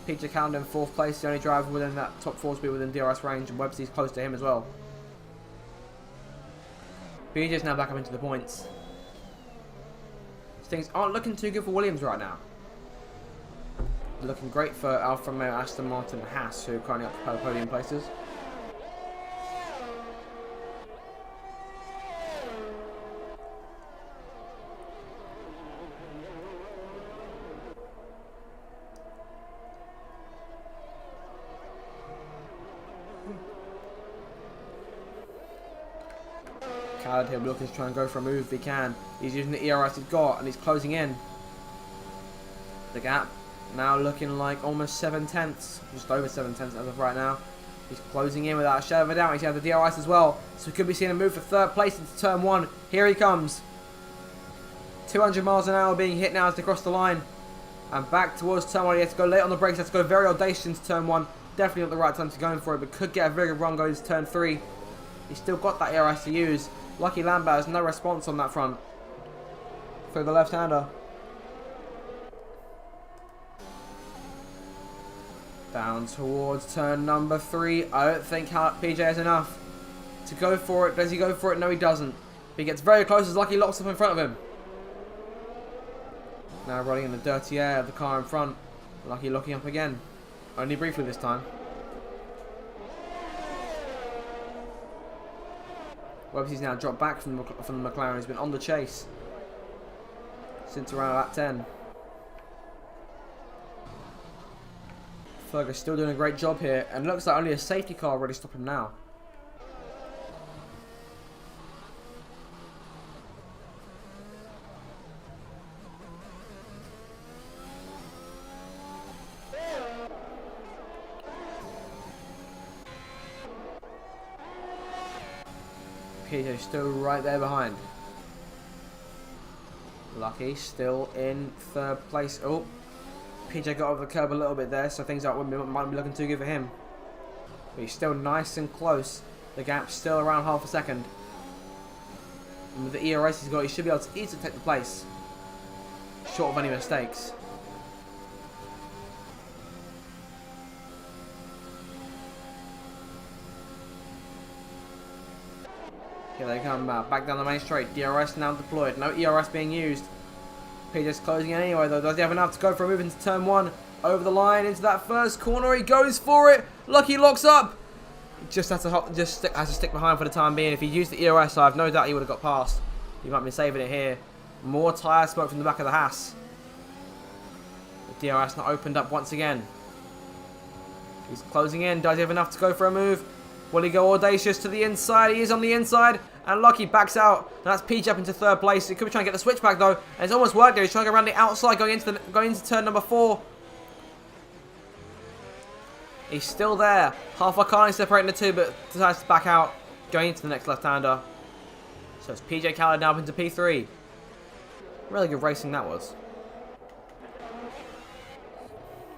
Peter Callan in 4th place, the only driver within that top 4 to be within DRS range, and Webster's close to him as well. BJ's now back up into the points. Things aren't looking too good for Williams right now. Looking great for Alfa Romeo, Aston Martin, and Haas, who currently occupy the podium places. Khaled here looking to try and go for a move if he can. He's using the ERS he's got, and he's closing in. The gap now looking like almost 7 tenths, just over 7 tenths as of right now. He's closing in without a shadow of a doubt. He's had the DRS as well, so we could be seeing a move for third place into turn 1. Here he comes. 200 miles an hour being hit now as they cross the line. And back towards turn 1. He has to go late on the brakes. He has to go very audacious into turn 1. Definitely not the right time to go in for it, but could get a very good run going into turn 3. He's still got that ERS to use. Lucky Lambert has no response on that front for the left-hander. Down towards turn number 3. I don't think PJ has enough to go for it. Does he go for it? No, he doesn't. He gets very close as Lucky locks up in front of him. Now rolling in the dirty air of the car in front. Lucky locking up again. Only briefly this time. Webster's now dropped back from the McLaren. He's been on the chase since around lap 10. Fergus still doing a great job here, and looks like only a safety car already stop him now. PJ still right there behind. Lucky still in third place. Oh, PJ got over the curb a little bit there, so things might be looking too good for him. But he's still nice and close. The gap's still around half a second. And with the ERS he's got, he should be able to easily take the place, short of any mistakes. Here they come back down the main straight. DRS now deployed. No ERS being used. PJ's closing in anyway though. Does he have enough to go for a move into turn 1? Over the line into that first corner. He goes for it. Lucky locks up. Just has to stick behind for the time being. If he used the ERS, I have no doubt he would have got past. He might be saving it here. More tyre smoke from the back of the Haas. The DRS not opened up once again. He's closing in. Does he have enough to go for a move? Will he go audacious to the inside? He is on the inside. And Lucky backs out. And that's PJ up into third place. He could be trying to get the switchback though. And it's almost worked there. He's trying to go around the outside going into turn number 4. He's still there. Half a car separating the two, but decides to back out, going into the next left-hander. So it's PJ Khaled now into P3. Really good racing that was.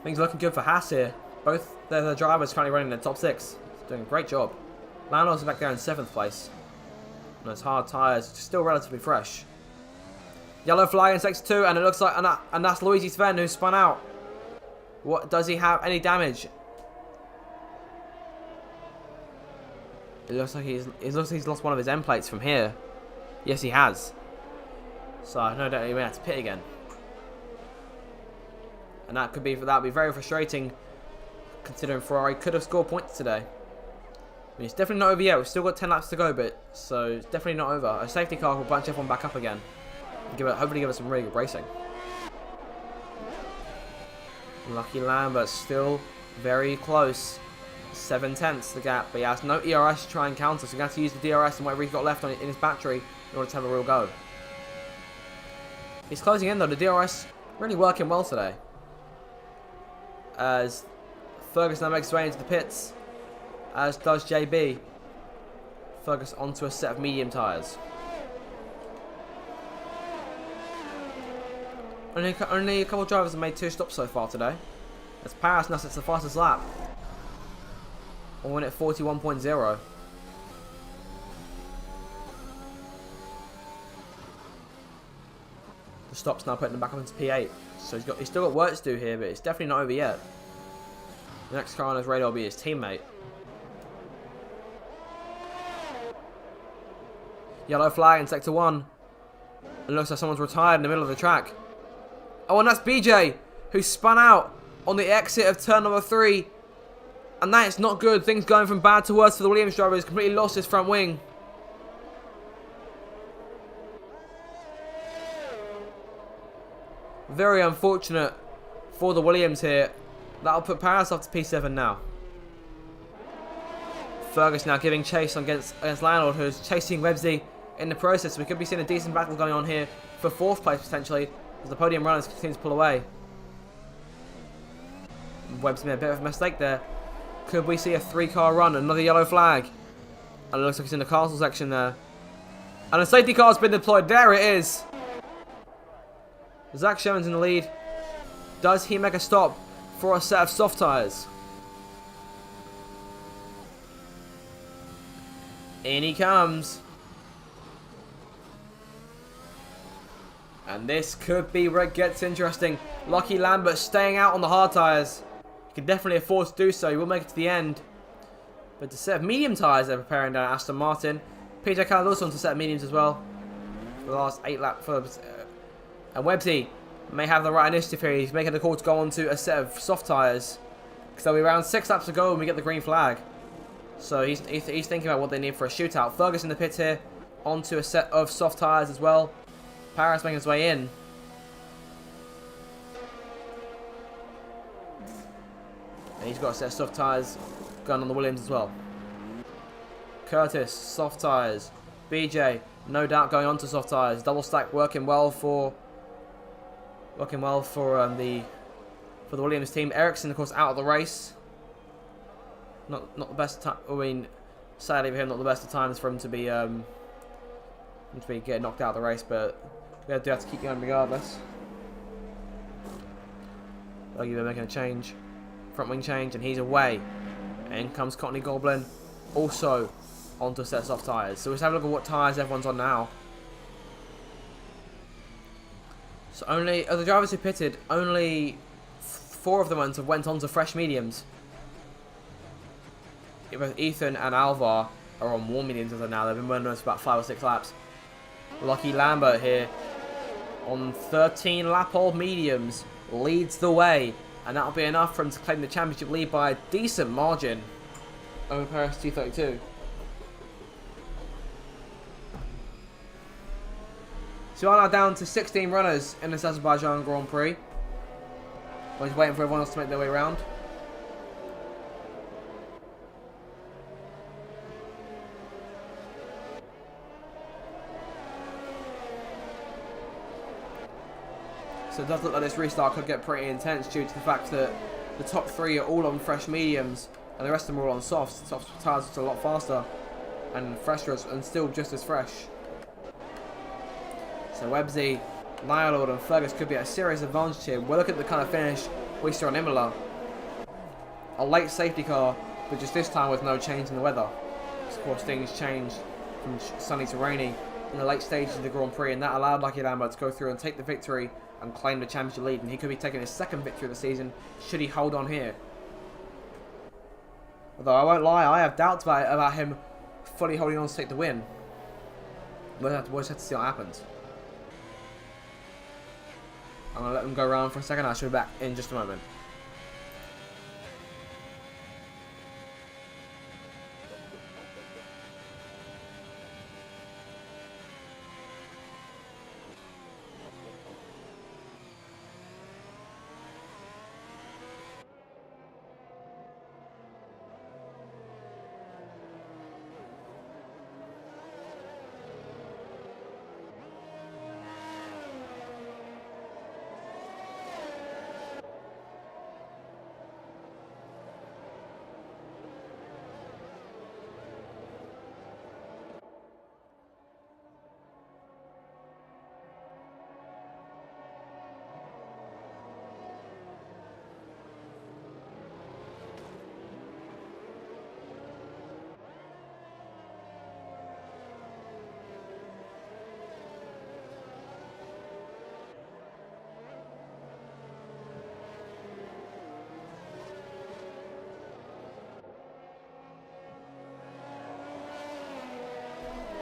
Things looking good for Haas here. Both the drivers currently running in the top 6. Doing a great job. Lando's back there in 7th place. And those hard tyres, still relatively fresh. Yellow flag in sector 2, and it looks like, and that's Luigi Sven who spun out. What, does he have any damage? It looks like he's lost one of his end plates from here. Yes, he has. So I no doubt he may have to pit again. And that would be very frustrating, considering Ferrari could have scored points today. I mean, it's definitely not over yet. We've still got 10 laps to go, but so it's definitely not over. A safety car will bunch everyone back up again. And hopefully give us some really good racing. Lucky Lambert still very close. 7/10 the gap, but he has no ERS to try and counter, so he's going to have to use the DRS and whatever he's got left on it in his battery in order to have a real go. He's closing in though, the DRS really working well today. As Ferguson now makes his way into the pits, as does JB. Ferguson onto a set of medium tyres. Only a couple of drivers have made 2 stops so far today. As Paris now sets the fastest lap. We'll win at 41.0. The stop's now putting him back up into P8. So he's still got work to do here, but it's definitely not over yet. The next car on his radar will be his teammate. Yellow flag in sector 1. It looks like someone's retired in the middle of the track. Oh, and that's BJ, who spun out on the exit of turn number 3. And that is not good. Things going from bad to worse for the Williams driver. He's completely lost his front wing. Very unfortunate for the Williams here. That'll put Paris up to P7 now. Fergus now giving chase against Landlord, who's chasing Websy in the process. We could be seeing a decent battle going on here for 4th place potentially, as the podium runners continue to pull away. Webb's made a bit of a mistake there. Could we see a 3-car run? Another yellow flag. And it looks like it's in the castle section there. And a safety car's been deployed. There it is. Zach Sherman's in the lead. Does he make a stop for a set of soft tyres? In he comes. And this could be where it gets interesting. Lucky Lambert staying out on the hard tyres. He can definitely afford to do so. He will make it to the end. But the set of medium tyres they're preparing down at Aston Martin. PJ Khaled also onto a set of mediums as well. For the last 8 laps. And Websy may have the right initiative here. He's making the call to go onto a set of soft tyres. Because there'll be around 6 laps to go when we get the green flag. So he's thinking about what they need for a shootout. Fergus in the pits here. Onto a set of soft tyres as well. Paris making his way in. And he's got a set of soft tyres going on the Williams as well. Curtis, soft tyres. BJ, no doubt going on to soft tyres. Double stack working well for the Williams team. Erickson, of course, out of the race. Not the best time. I mean, sadly for him, not the best of times for him to be getting knocked out of the race, but we do have to keep going regardless. They're making a change, front wing change, and he's away. And in comes Courtney Goblin, also onto a set of soft tyres. So let's have a look at what tyres everyone's on now. So only of the drivers who pitted, only 4 of them went on to fresh mediums. Both Ethan and Alva are on warm mediums as of now. They've been running us about 5 or 6 laps. Lucky Lambert here on 13 lap old mediums leads the way, and that'll be enough for him to claim the championship lead by a decent margin over Paris 232. So we are now down to 16 runners in this Azerbaijan Grand Prix. We're just waiting for everyone else to make their way around. So it does look like this restart could get pretty intense due to the fact that the top 3 are all on fresh mediums, and the rest of them are all on softs. Soft tyres are a lot faster and fresher and still just as fresh. So Websy, Nyalord and Fergus could be at a serious advantage here. We'll look at the kind of finish we saw on Imola. A late safety car, but just this time with no change in the weather. Of course, things changed from sunny to rainy in the late stages of the Grand Prix, and that allowed Lucky Lambert to go through and take the victory and claim the championship lead. And he could be taking his second victory of the season should he hold on here. Although I won't lie, I have doubts about him fully holding on to take the win. We'll just have to see what happens. I'm going to let them go around for a second. I should be back in just a moment.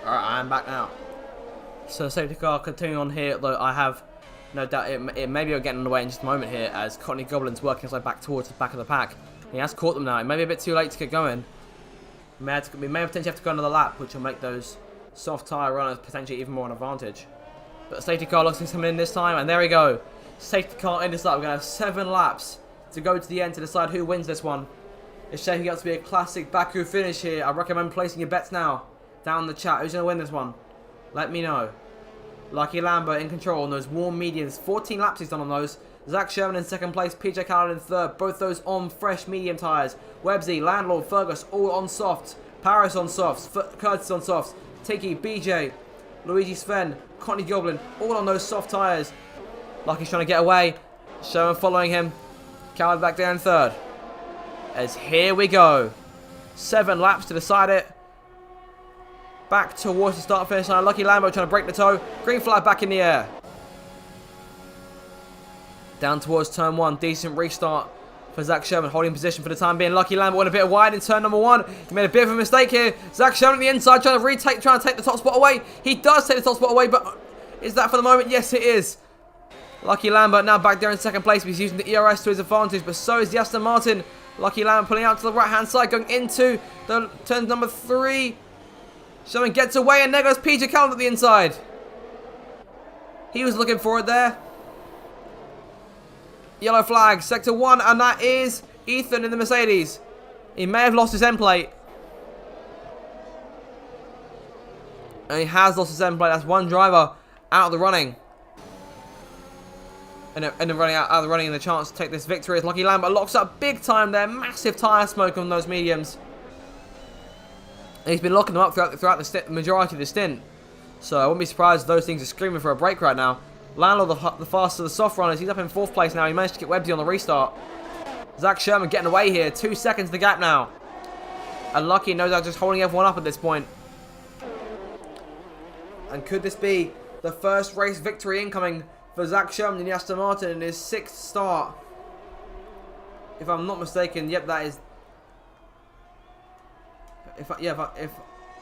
Alright, I am back now. So safety car continuing on here, though I have no doubt it may be getting away in just a moment here as Courtney Goblin's working his way back towards the back of the pack. He has caught them now. It may be a bit too late to get going. We may potentially have to go another lap, which will make those soft tyre runners potentially even more an advantage. But the safety car looks like he's coming in this time, and there we go. Safety car in this lap. We're going to have 7 laps to go to the end to decide who wins this one. It's shaping up to be a classic Baku finish here. I recommend placing your bets now. Down in the chat, who's going to win this one? Let me know. Lucky Lambert in control on those warm mediums. 14 laps he's done on those. Zach Sherman in second place, PJ Callard in third. Both those on fresh medium tyres. Websy, Landlord, Fergus, all on softs. Paris on softs. Curtis on softs. Tiki, BJ, Luigi Sven, Courtney Goblin, all on those soft tyres. Lucky's trying to get away. Sherman following him. Callard back there in third. As here we go. 7 laps to decide it. Back towards the start finish line. Lucky Lambo trying to break the toe. Green flag back in the air. Down towards turn 1. Decent restart for Zach Sherman. Holding position for the time being. Lucky Lambo went a bit wide in turn number 1. He made a bit of a mistake here. Zach Sherman on the inside trying to take the top spot away. He does take the top spot away, but is that for the moment? Yes, it is. Lucky Lambert now back there in second place. He's using the ERS to his advantage, but so is the Aston Martin. Lucky Lambert pulling out to the right-hand side, going into the turn number 3. Sherman gets away, and there goes PJ Callum at the inside. He was looking for it there. Yellow flag, sector 1, and that is Ethan in the Mercedes. He may have lost his end plate. And he has lost his end plate. That's one driver out of the running. And running out of the running, and the chance to take this victory as Lucky Lambert locks up big time there. Massive tyre smoke on those mediums. And he's been locking them up throughout the majority of the stint. So I wouldn't be surprised if those things are screaming for a break right now. Landlord, the faster of the soft runners. He's up in 4th place now. He managed to get Websy on the restart. Zach Sherman getting away here. 2 seconds the gap now. And Lucky knows that just holding everyone up at this point. And could this be the first race victory incoming for Zach Sherman in the Aston Martin in his 6th start? If I'm not mistaken, yep, that is. If I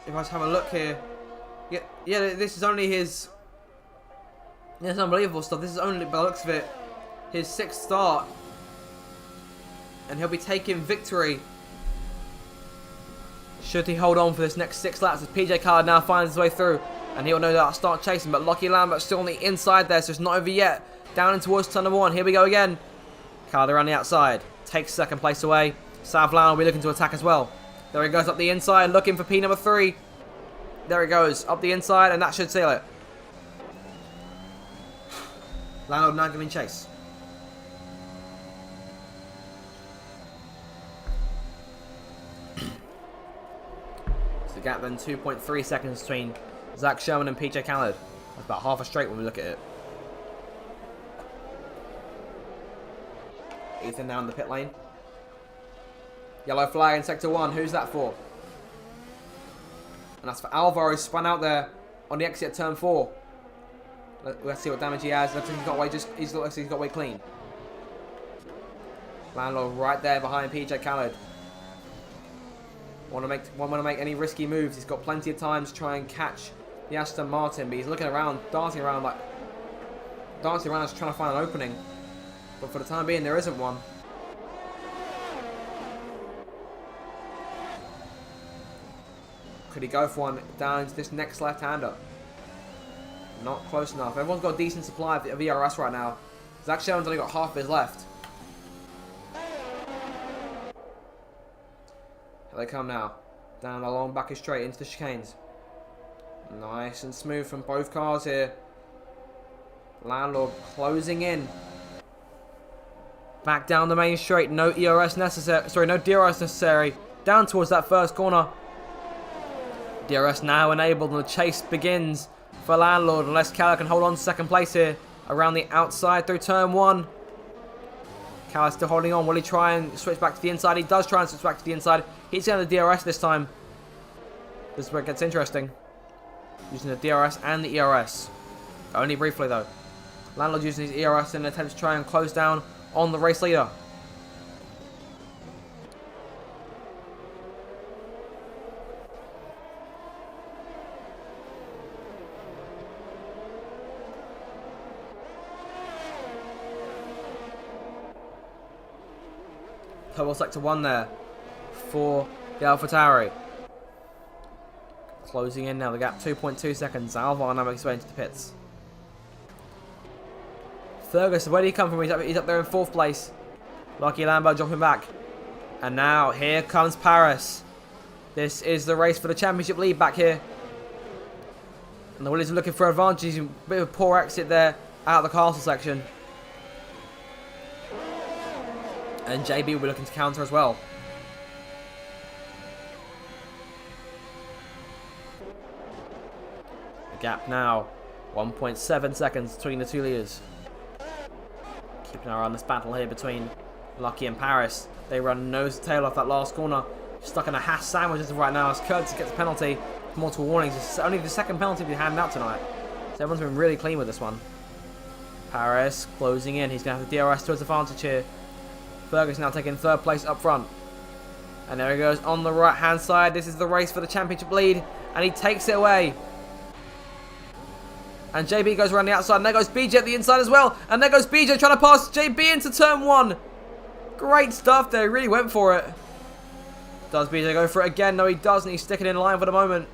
just have a look here, yeah, this is only his. Yeah, it's unbelievable stuff. This is only, by the looks of it, his 6th start, and he'll be taking victory should he hold on for this next 6 laps. As PJ Card now finds his way through, and he'll no doubt start chasing. But Lucky Lambert still on the inside there, so it's not over yet. Down in towards turn number 1. Here we go again. Card around the outside, takes 2nd place away. Sav Lown will be looking to attack as well. There he goes up the inside, looking for P number 3. There he goes, up the inside, and that should seal it. Landlord now giving chase. The gap then 2.3 seconds between Zach Sherman and PJ Khaled. That's about half a straight when we look at it. Ethan now in the pit lane. Yellow flag in sector 1. Who's that for? And that's for Alva, who's spun out there on the exit at turn 4. Let's see what damage he has. Looks like he's got away looks like he's got away clean. Landlord right there behind PJ Khaled. Want to make any risky moves. He's got plenty of time to try and catch the Aston Martin, but he's looking around, dancing around just trying to find an opening. But for the time being, there isn't one. Could he go for one down into this next left-hander? Not close enough. Everyone's got a decent supply of ERS right now. Zach Sherman's only got half of his left. Here they come now. Down the long back straight into the chicanes. Nice and smooth from both cars here. Landlord closing in. Back down the main straight. No ERS necessary. Sorry, no DRS necessary. Down towards that first corner. DRS now enabled and the chase begins for Landlord. Unless Khaled can hold on to second place here. Around the outside through turn 1. Khaled still holding on. Will he try and switch back to the inside? He does try and switch back to the inside. He's going to the DRS this time. This is where it gets interesting. Using the DRS and the ERS. Only briefly though. Landlord using his ERS in an attempt to try and close down on the race leader. Purple sector 1 there for the AlphaTauri. Closing in now, the gap 2.2 seconds. Alva now makes his way into the pits. Ferguson, where did he come from? He's up there in 4th place. Lucky Lambo dropping back. And now, here comes Paris. This is the race for the championship lead back here. And the Williams are looking for advantages. A bit of a poor exit there out of the castle section. And JB will be looking to counter as well. The gap now, 1.7 seconds between the two leaders. Keeping an eye on this battle here between Lucky and Paris. They run nose to tail off that last corner. Stuck in a hash sandwich as of right now as Curtis gets a penalty. Multiple warnings. It's only the second penalty we've handed out tonight. So everyone's been really clean with this one. Paris closing in. He's going to have the DRS to his advantage here. Ferguson now taking 3rd place up front. And there he goes on the right hand side. This is the race for the championship lead. And he takes it away. And JB goes around the outside. And there goes BJ at the inside as well. And there goes BJ trying to pass JB into turn 1. Great stuff there. He really went for it. Does BJ go for it again? No, he doesn't. He's sticking in line for the moment.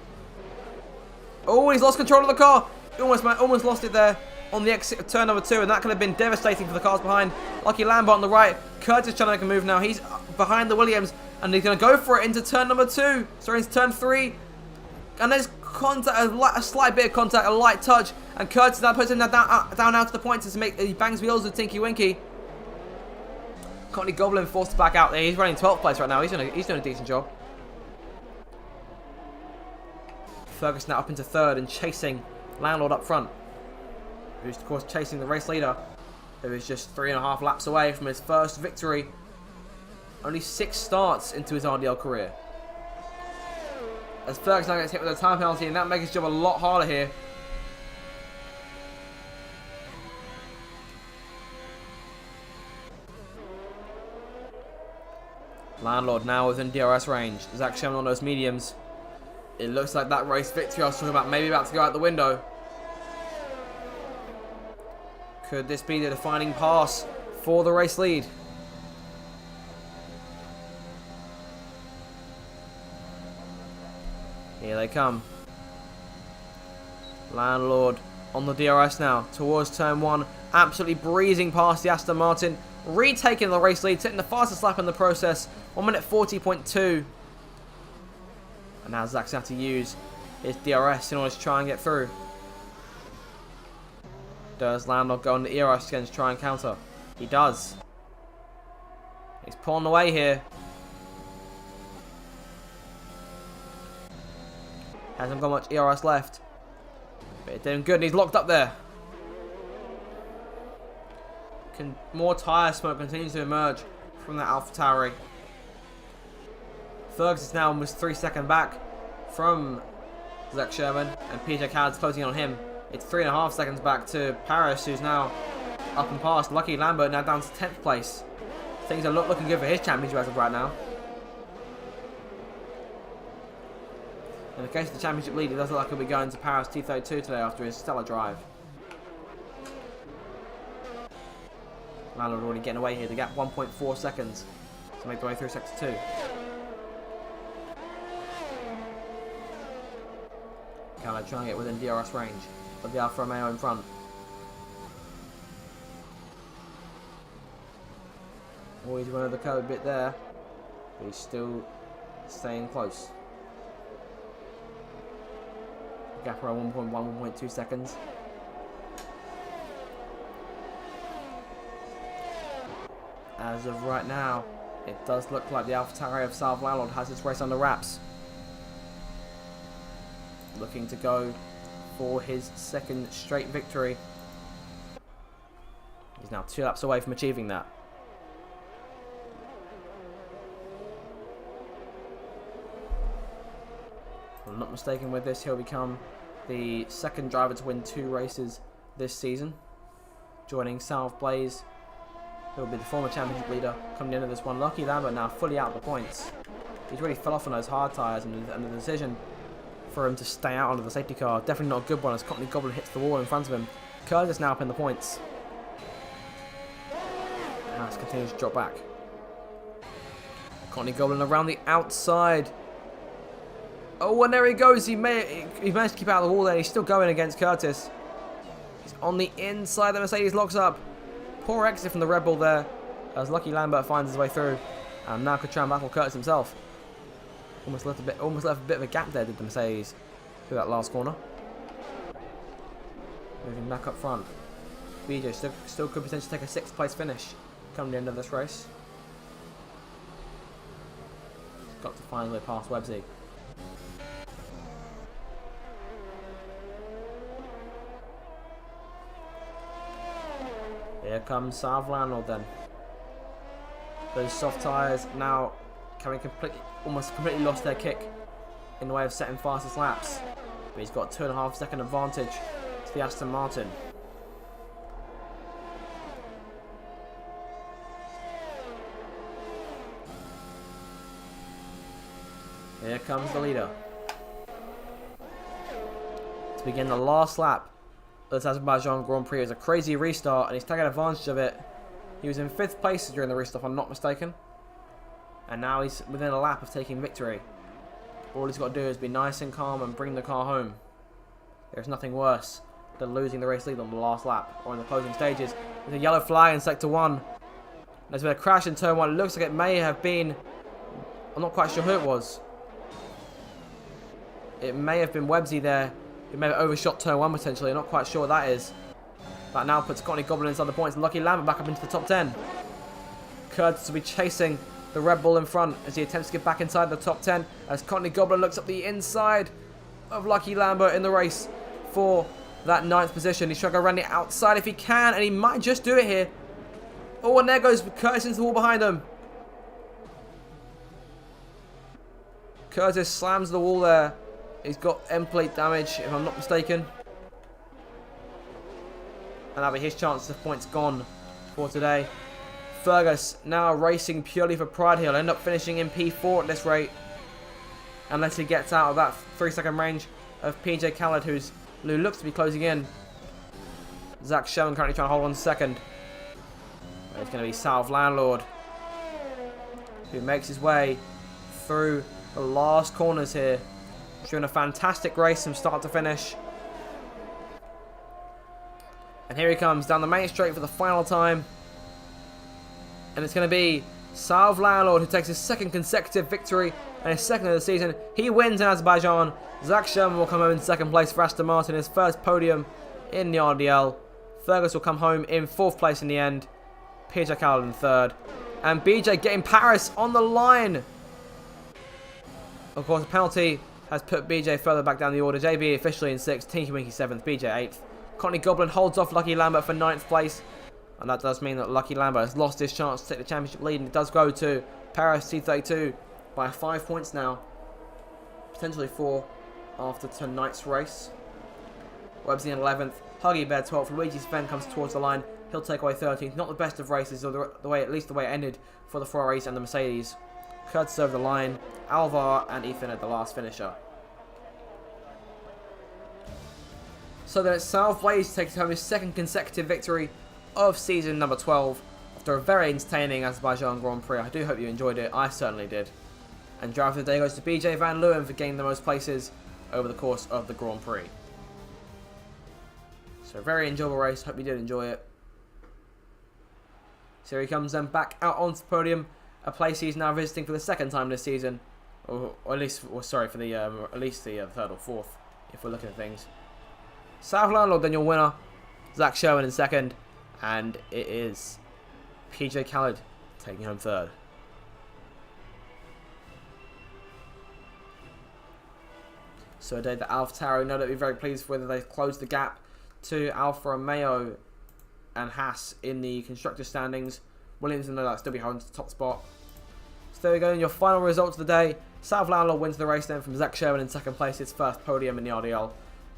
Oh, he's lost control of the car. He almost lost it there on the exit of turn number 2, and that could have been devastating for the cars behind. Lucky Lambert on the right. Curtis trying to make a move now. He's behind the Williams, and he's going to go for it into turn number 2. Sorry, into turn 3. And there's contact, a slight bit of contact, a light touch, and Curtis now puts him down out to the points to make he bangs wheels with Tinky Winky. Courtney Goblin forced back out there. He's running 12th place right now. He's doing a decent job. Ferguson now up into 3rd and chasing Landlord up front, who's of course chasing the race leader, who is just 3.5 laps away from his first victory. Only 6 starts into his RDL career. As Ferguson now gets hit with a time penalty, and that makes his job a lot harder here. Landlord now within DRS range. Zach Sherman on those mediums. It looks like that race victory I was talking about maybe about to go out the window. Could this be the defining pass for the race lead? Here they come. Landlord on the DRS now towards turn 1. Absolutely breezing past the Aston Martin. Retaking the race lead, taking the fastest lap in the process. 1 minute 40.2. And now Zach's going to have to use his DRS in order to try and get through. Does Landlord go on the ERS again to try and counter? He does. He's pulling away here. Hasn't got much ERS left. But it did him good, and he's locked up there. More tyre smoke continues to emerge from that AlphaTauri. Fergus is now almost 3 seconds back from Zach Sherman, and PJ Khaled's closing in on him. It's 3.5 seconds back to Paris, who's now up and past. Lucky Lambert now down to 10th place. Things are looking good for his championship as of right now. In the case of the championship lead, it does look like he'll be going to Paris T32 today after his stellar drive. Landlord already getting away here. The gap 1.4 seconds to make the way through sector 2. Khaled trying to get within DRS range of the Alfa Romeo in front. Always went over the curve a bit there, but he's still staying close. Gap around 1.1, 1.2 seconds. As of right now, it does look like the AlphaTauri of South Landlord has its race under wraps. Looking to go for his second straight victory. He's now 2 laps away from achieving that. If I'm not mistaken with this, he'll become the second driver to win 2 races this season. Joining South Blaze, who'll be the former championship leader coming into this one. Lucky Lambert now fully out of the points. He's really fell off on those hard tyres, and the decision for him to stay out under the safety car, definitely not a good one as Cockney Goblin hits the wall in front of him. Curtis now up in the points. And this continues to drop back. Cockney Goblin around the outside. Oh, and there he goes. He managed to keep out of the wall there. He's still going against Curtis. He's on the inside. The Mercedes locks up. Poor exit from the Red Bull there, as Lucky Lambert finds his way through, and now could try and battle Curtis himself. Almost left a bit of a gap there, did the Mercedes through that last corner. Moving back up front, BJ still could potentially take a 6th place finish come the end of this race. He's got to find his way past Websy. Here comes South Landlord then. Those soft tyres now having almost completely lost their kick in the way of setting fastest laps. But he's got a 2.5 second advantage to the Aston Martin. Here comes the leader. To begin the last lap of this Azerbaijan Grand Prix. It was a crazy restart, and he's taking advantage of it. He was in 5th place during the restart, if I'm not mistaken. And now he's within a lap of taking victory. All he's got to do is be nice and calm and bring the car home. There's nothing worse than losing the race lead on the last lap or in the closing stages. There's a yellow flag in sector 1. There's been a crash in turn 1. It looks like it may have been... I'm not quite sure who it was. It may have been Websy there. He may have overshot turn 1 potentially. I'm not quite sure what that is. That now puts Cockney Goblin inside the points. And Lucky Lambert back up into the top 10. Curtis will be chasing the Red Bull in front as he attempts to get back inside the top 10. As Cockney Goblin looks up the inside of Lucky Lambert in the race for that 9th position. He's trying to go around the outside if he can. And he might just do it here. Oh, and there goes Curtis into the wall behind him. Curtis slams the wall there. He's got end plate damage, if I'm not mistaken. And that'll be his chance of points gone for today. Fergus now racing purely for pride. He'll end up finishing in P4 at this rate, unless he gets out of that 3-second range of PJ Khaled, who looks to be closing in. Zach Sherman currently trying to hold on second. But it's going to be South Landlord, who makes his way through the last corners here. He's doing a fantastic race from start to finish. And here he comes down the main straight for the final time. And it's going to be South Landlord who takes his 2nd consecutive victory and his 2nd of the season. He wins in Azerbaijan. Zach Sherman will come home in 2nd place for Aston Martin, his 1st podium in the RDL. Fergus will come home in 4th place in the end. PJ Khaled in 3rd. And BJ getting Paris on the line. Of course, a penalty has put BJ further back down the order. JB officially in 6th, Tinky Winky 7th, BJ 8th. Courtney Goblin holds off Lucky Lambert for 9th place. And that does mean that Lucky Lambert has lost his chance to take the championship lead. And it does go to Paris T32 by 5 points now. Potentially 4 after tonight's race. Webbsy in 11th. Huggy Bear 12th. Luigi Sven comes towards the line. He'll take away 13th. Not the best of races, or at least the way it ended for the Ferraris and the Mercedes. Kurtz over the line. Alvar and Ethan at the last finisher. So then it's South Blaze takes home his 2nd consecutive victory of season number 12 after a very entertaining Azerbaijan Grand Prix. I do hope you enjoyed it. I certainly did. And driver of the day goes to BJ Van Leeuwen for gaining the most places over the course of the Grand Prix. So a very enjoyable race. Hope you did enjoy it. So here he comes then back out onto the podium. A place he's now visiting for the 2nd time this season. Or at least, sorry, for the at least the 3rd or 4th, if we're looking at things. South Landlord then your winner. Zach Sherman in 2nd. And it is PJ Khaled taking home 3rd. So a day that AlphaTauri no doubt be very pleased with. They closed the gap to Alfa Romeo and Haas in the constructor standings. Williams no doubt still be holding to the top spot. So there we go, in your final results of the day. South Landlord wins the race then from Zach Sherman in 2nd place, his 1st podium in the RDL.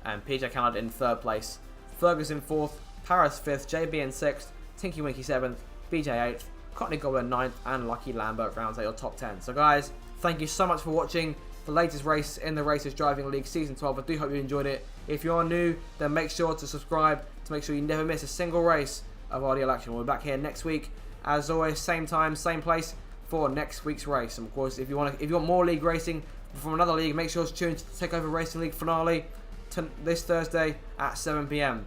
And PJ Khaled in 3rd place. Ferguson 4th, Paris 5th, JB in 6th, Tinky Winky 7th, BJ 8th, Courtney Goblin 9th, and Lucky Lambert rounds out your top 10. So guys, thank you so much for watching the latest race in the Racers Driving League Season 12. I do hope you enjoyed it. If you are new, then make sure to subscribe to make sure you never miss a single race of RDL action. We'll be back here next week. As always, same time, same place for next week's race. And of course, if you want more league racing from another league, make sure to tune to the Takeover Racing League finale this Thursday at 7 PM.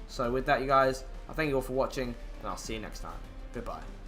So with that, you guys, I thank you all for watching, and I'll see you next time. Goodbye.